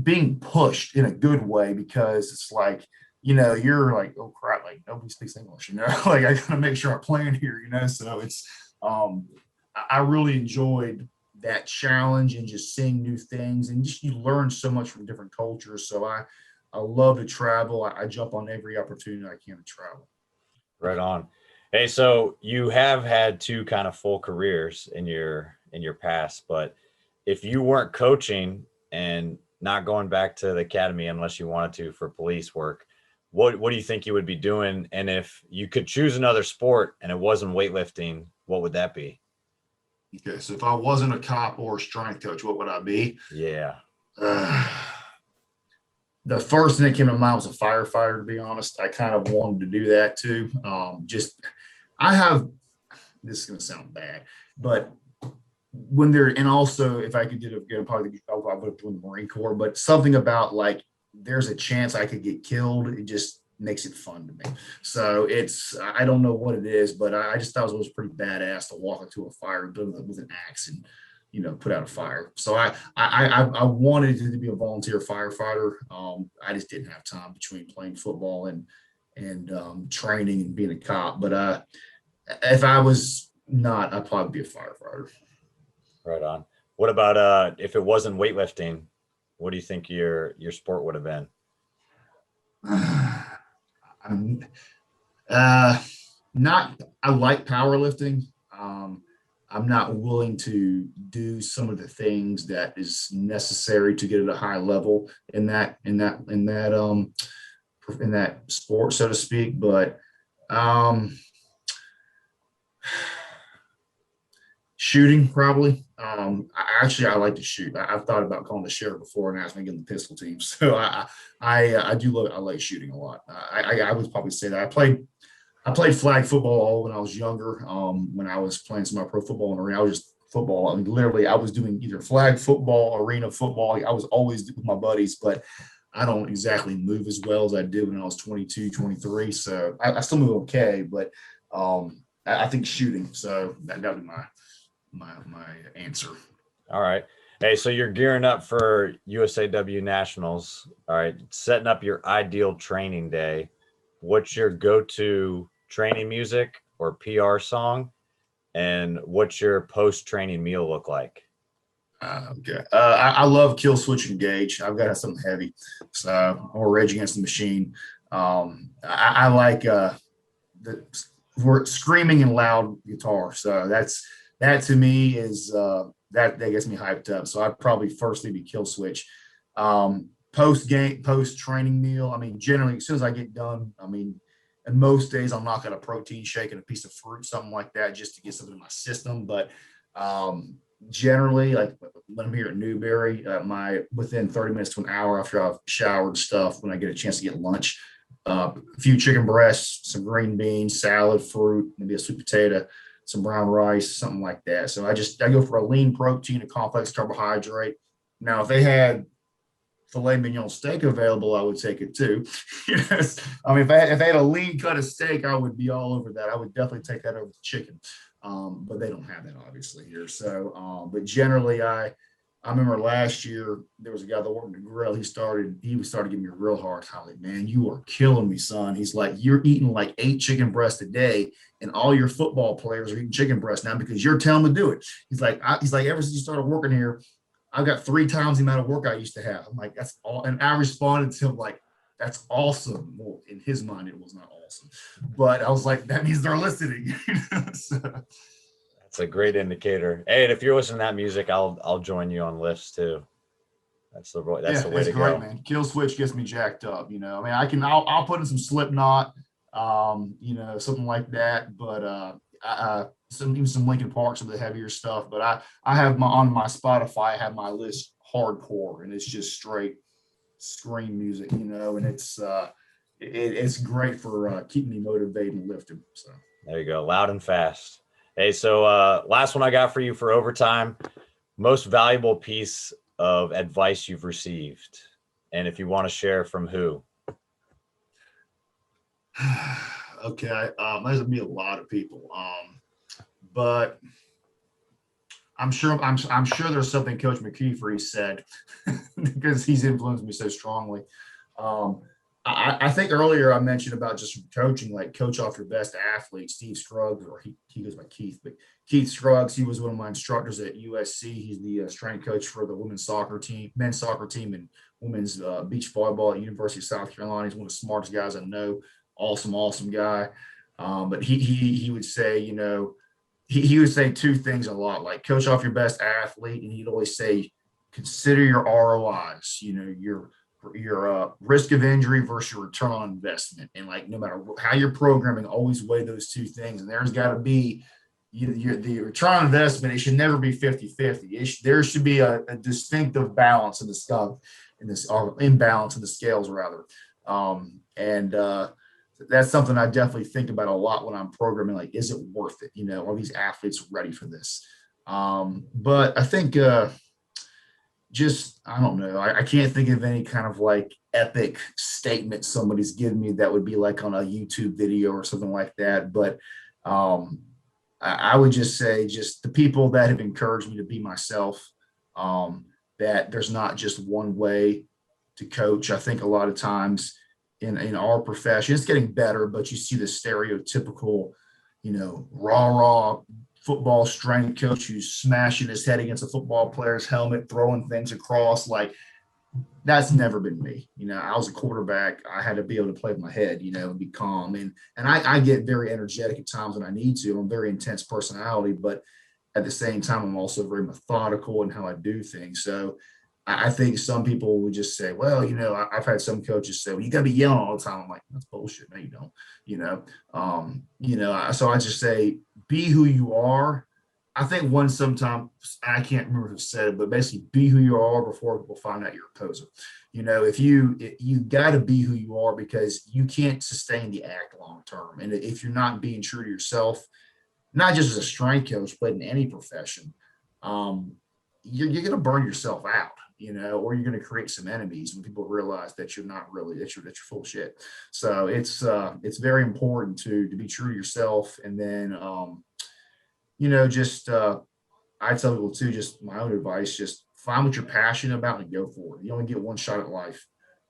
being pushed in a good way, because it's like, you're like, oh crap, like, nobody speaks English, like, I gotta make sure I plan here, so it's I really enjoyed that challenge and just seeing new things, and just you learn so much from different cultures. So I love to travel. I jump on every opportunity I can to travel. Right on. Hey, so you have had two kind of full careers in your past, but if you weren't coaching and not going back to the academy unless you wanted to for police work, what do you think you would be doing? And if you could choose another sport and it wasn't weightlifting, what would that be? Okay, so if I wasn't a cop or a strength coach, what would I be? Yeah. The first thing that came to mind was a firefighter, to be honest. I kind of wanted to do that too. This is going to sound bad, but and also if I could do it again, probably I would have joined the Marine Corps, but something about, like, there's a chance I could get killed. It just makes it fun to me. So I don't know what it is, but I just thought it was pretty badass to walk into a fire with an axe and, put out a fire. So I wanted to be a volunteer firefighter. I just didn't have time between playing football and training and being a cop. But if I was not, I'd probably be a firefighter. Right on. What about if it wasn't weightlifting, what do you think your sport would have been? I like powerlifting. I'm not willing to do some of the things that is necessary to get at a high level in that sport, so to speak. But shooting, probably. I like to shoot. I've thought about calling the sheriff before and asking me to get in the pistol team. So I like shooting a lot. I would probably say that I played flag football when I was younger. When I was playing some of my pro football in the arena, I was just football. I mean, literally, I was doing either flag football, arena football. I was always with my buddies, but I don't exactly move as well as I did when I was 22, 23. So I still move okay, but I think shooting. So that would be my answer. All right. Hey, so you're gearing up for USAW Nationals. All right. Setting up your ideal training day. What's your go-to training music or PR song? And what's your post-training meal look like? Okay. I love Kill Switch Engage. I've got something heavy. So, or Rage Against the Machine. I like we're screaming and loud guitar. So that to me is that gets me hyped up. So I'd probably firstly be Kill Switch. Post training meal. I mean, generally, as soon as I get done, I mean, and most days I'll knock out a protein shake and a piece of fruit, something like that, just to get something in my system. But generally, like when I'm here at Newberry, within 30 minutes to an hour after I've showered and stuff, when I get a chance to get lunch, a few chicken breasts, some green beans, salad, fruit, maybe a sweet potato, some brown rice, something like that. So I go for a lean protein, a complex carbohydrate. Now, if they had filet mignon steak available, I would take it too. I mean, if I had a lean cut of steak, I would be all over that. I would definitely take that over the chicken. But they don't have that obviously here. So, but generally I remember last year there was a guy that worked at the grill. He started giving me a real hard time. Like, man, you are killing me, son. He's like, you're eating like 8 chicken breasts a day, and all your football players are eating chicken breasts now because you're telling them to do it. He's like, ever since you started working here, I've got 3 times the amount of work I used to have. I'm like, that's all. And I responded to him like, that's awesome. Well, in his mind, it was not awesome, but I was like, that means they're listening. So, That's a great indicator. Hey, and if you're listening to that music, I'll join you on lifts too. That's the way to great, go. man. Kill switch gets me jacked up. You know, I mean, I'll put in some Slipknot, something like that. But even some Linkin Park, some of the heavier stuff. But I have on my Spotify, I have my list hardcore, and it's just straight scream music. And it's great for keeping me motivated and lifting. So there you go, loud and fast. Hey, so last one I got for you for overtime. Most valuable piece of advice you've received, and if you want to share, from who? Okay, there's gonna be a lot of people, but I'm sure there's something Coach McKeefer said because he's influenced me so strongly. I think earlier I mentioned about just coaching, like coach off your best athlete. Steve Scruggs, or he goes by Keith, but Keith Scruggs, he was one of my instructors at USC. He's the strength coach for the men's soccer team, and women's beach volleyball at University of South Carolina. He's one of the smartest guys I know. Awesome guy. But he would say, he would say 2 things a lot, like coach off your best athlete, and he'd always say, consider your ROIs, your risk of injury versus your return on investment. And like, no matter how you're programming, always weigh those 2 things. And there's got to be the return on investment. It should never be 50-50. There should be a distinctive balance in the stuff, or imbalance in the scales rather. That's something I definitely think about a lot when I'm programming. Like, is it worth it? Are these athletes ready for this? But I think, I don't know. I can't think of any kind of like epic statement somebody's given me that would be like on a YouTube video or something like that. But I would just say, just the people that have encouraged me to be myself, that there's not just one way to coach. I think a lot of times in our profession, it's getting better, but you see the stereotypical, raw football strength coach who's smashing his head against a football player's helmet, throwing things across. Like, that's never been me. I was a quarterback. I had to be able to play with my head, and be calm. And I get very energetic at times when I need to. I'm a very intense personality, but at the same time, I'm also very methodical in how I do things. So I think some people would just say, well, I've had some coaches say, well, you got to be yelling all the time. I'm like, that's bullshit. No, you don't, so I just say, be who you are. I think sometimes, I can't remember who said it, but basically be who you are before people find out you're a poser. If you got to be who you are, because you can't sustain the act long-term. And if you're not being true to yourself, not just as a strength coach, but in any profession, you're going to burn yourself out. Or you're going to create some enemies when people realize that you're not really, that you're full of shit. So it's very important to be true to yourself. And then, I tell people too, just my own advice, just find what you're passionate about and go for it. You only get one shot at life,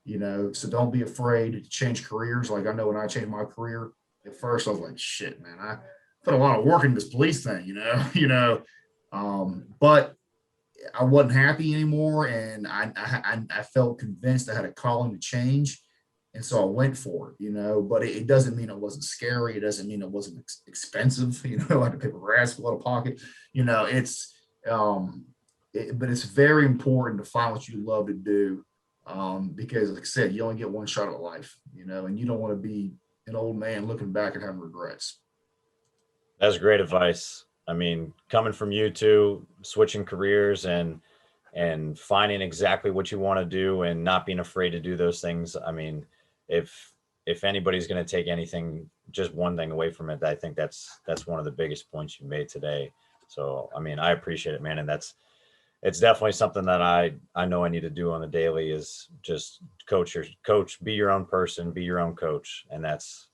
so don't be afraid to change careers. Like, I know when I changed my career, at first I was like, shit, man, I put a lot of work into this police thing, but I wasn't happy anymore, and I felt convinced I had a calling to change, and so I went for it, But it doesn't mean it wasn't scary. It doesn't mean it wasn't expensive. I had to pay for grass out of pocket. But it's very important to find what you love to do, because, like I said, you only get one shot at life, and you don't want to be an old man looking back and having regrets. That's great advice. I mean, coming from you two, switching careers and finding exactly what you want to do and not being afraid to do those things. I mean, if anybody's going to take anything, just one thing away from it, I think that's one of the biggest points you made today. So, I mean, I appreciate it, man. And it's definitely something that I know I need to do on the daily, is just coach, be your own person, be your own coach. And that's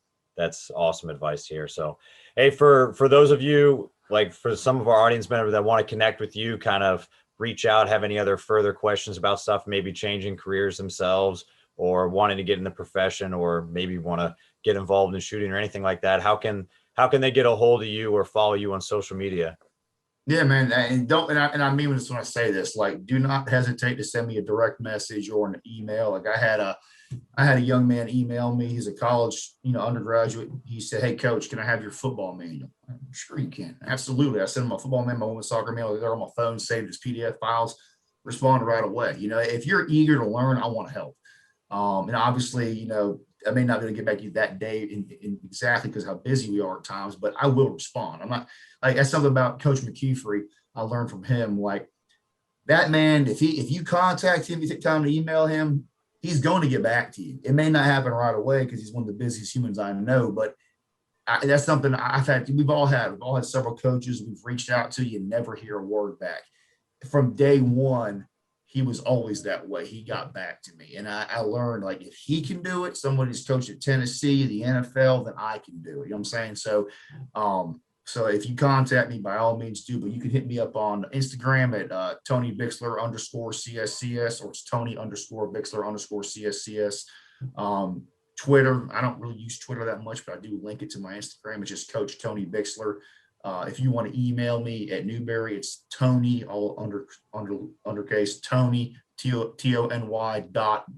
awesome advice here. So, hey, for those of you, like for some of our audience members that want to connect with you, kind of reach out, have any other further questions about stuff, maybe changing careers themselves or wanting to get in the profession, or maybe want to get involved in shooting or anything like that, how can they get a hold of you or follow you on social media? Yeah, man. And I mean this when I say this, like, do not hesitate to send me a direct message or an email. Like I had a young man email me. He's a college, undergraduate. He said, "Hey coach, can I have your football manual?" I'm sure you can. Absolutely. I sent him my football manual, my women's soccer manual. They're on my phone, saved as PDF files, responded right away. If you're eager to learn, I want to help. And obviously, I may not be able to get back to you that day in exactly because how busy we are at times, but I will respond. I'm not like, that's something about Coach McKeefery I learned from him. Like that man, if you contact him, you take time to email him, he's going to get back to you. It may not happen right away because he's one of the busiest humans I know, but that's something I've had. We've all had several coaches we've reached out to, you never hear a word back. From day one, he was always that way. He got back to me. And I learned, like, if he can do it, someone who's coached at Tennessee, the NFL, then I can do it. You know what I'm saying? So, so if you contact me, by all means do, but you can hit me up on Instagram at Tony Bixler _CSCS, or it's Tony _Bixler _CSCS. Twitter, I don't really use Twitter that much, but I do link it to my Instagram. It's just Coach Tony Bixler. If you want to email me at Newberry, it's Tony, all undercase, Tony, TONY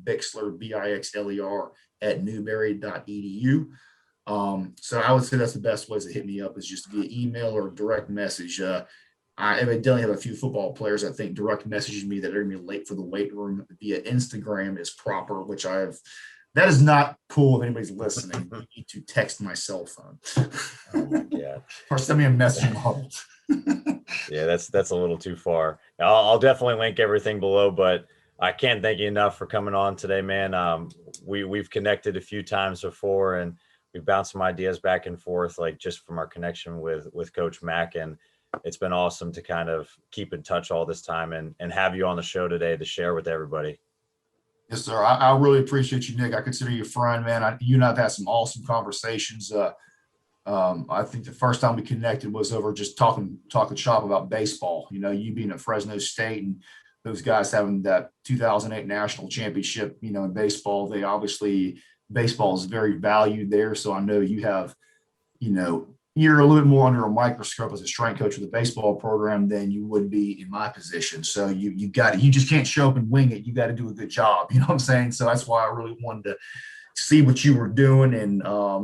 .Bixler, BIXLER at newberry.edu. So I would say that's the best ways to hit me up, is just via email or direct message. I evidently have a few football players, I think, direct messaging me that are going to be late for the weight room via Instagram is proper, which I have. That is not cool if anybody's listening. You need to text my cell phone. Oh my God. Or send me a message model. Yeah, that's a little too far. I'll definitely link everything below, but I can't thank you enough for coming on today, man. We've connected a few times before, and we've bounced some ideas back and forth, like just from our connection with Coach Mack. And it's been awesome to kind of keep in touch all this time and have you on the show today to share with everybody. Yes, sir. I really appreciate you, Nick. I consider you a friend, man. You and I have had some awesome conversations. I think the first time we connected was over just talking shop about baseball. You being at Fresno State and those guys having that 2008 national championship, in baseball. Baseball is very valued there. So I know you have, you're a little bit more under a microscope as a strength coach of the baseball program than you would be in my position. So you just can't show up and wing it. You got to do a good job. You know what I'm saying? So that's why I really wanted to see what you were doing. And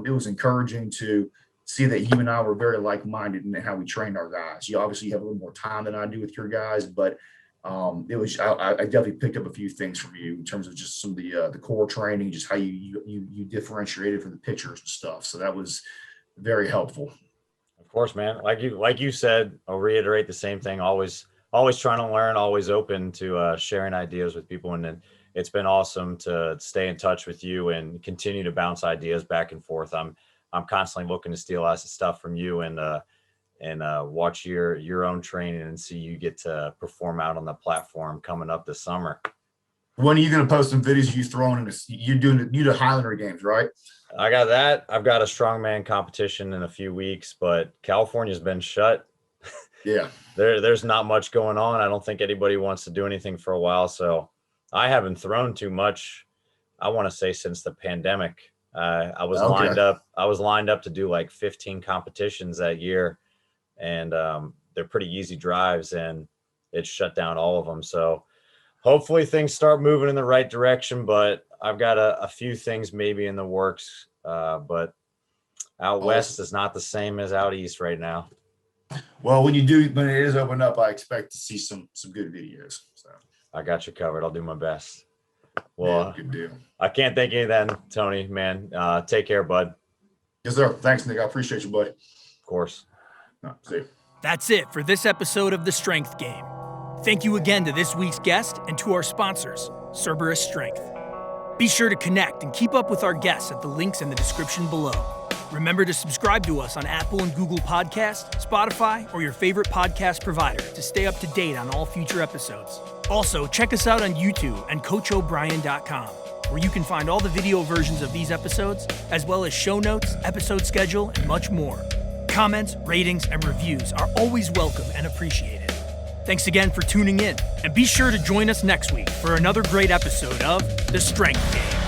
it was encouraging to see that you and I were very like-minded in how we trained our guys. You obviously have a little more time than I do with your guys, but I definitely picked up a few things from you in terms of just some of the core training, just how you differentiated from the pitchers and stuff. So that was very helpful. Of course, man. Like you said, I'll reiterate the same thing. Always trying to learn, always open to sharing ideas with people. And then it's been awesome to stay in touch with you and continue to bounce ideas back and forth. I'm constantly looking to steal lots of stuff from you and watch your own training and see you get to perform out on the platform coming up this summer. When are you going to post some videos you throwing in this? You do Highlander games, right? I got that. I've got a strongman competition in a few weeks, but California's been shut. Yeah. There's not much going on. I don't think anybody wants to do anything for a while. So I haven't thrown too much, I want to say, since the pandemic. I was lined up to do like 15 competitions that year, and they're pretty easy drives, and it shut down all of them. So hopefully things start moving in the right direction, but I've got a few things maybe in the works, but out west is not the same as out east right now. Well, when it is open up, I expect to see some good videos. So I got you covered. I'll do my best. Well, yeah, good deal. I can't thank you then, Tony, man. Take care, bud. Yes, sir. Thanks, Nick. I appreciate you, buddy. Of course. See you. That's it for this episode of The Strength Game. Thank you again to this week's guest and to our sponsors, Cerberus Strength. Be sure to connect and keep up with our guests at the links in the description below. Remember to subscribe to us on Apple and Google Podcasts, Spotify, or your favorite podcast provider to stay up to date on all future episodes. Also, check us out on YouTube and CoachO'Brien.com, where you can find all the video versions of these episodes, as well as show notes, episode schedule, and much more. Comments, ratings, and reviews are always welcome and appreciated. Thanks again for tuning in, and be sure to join us next week for another great episode of The Strength Game.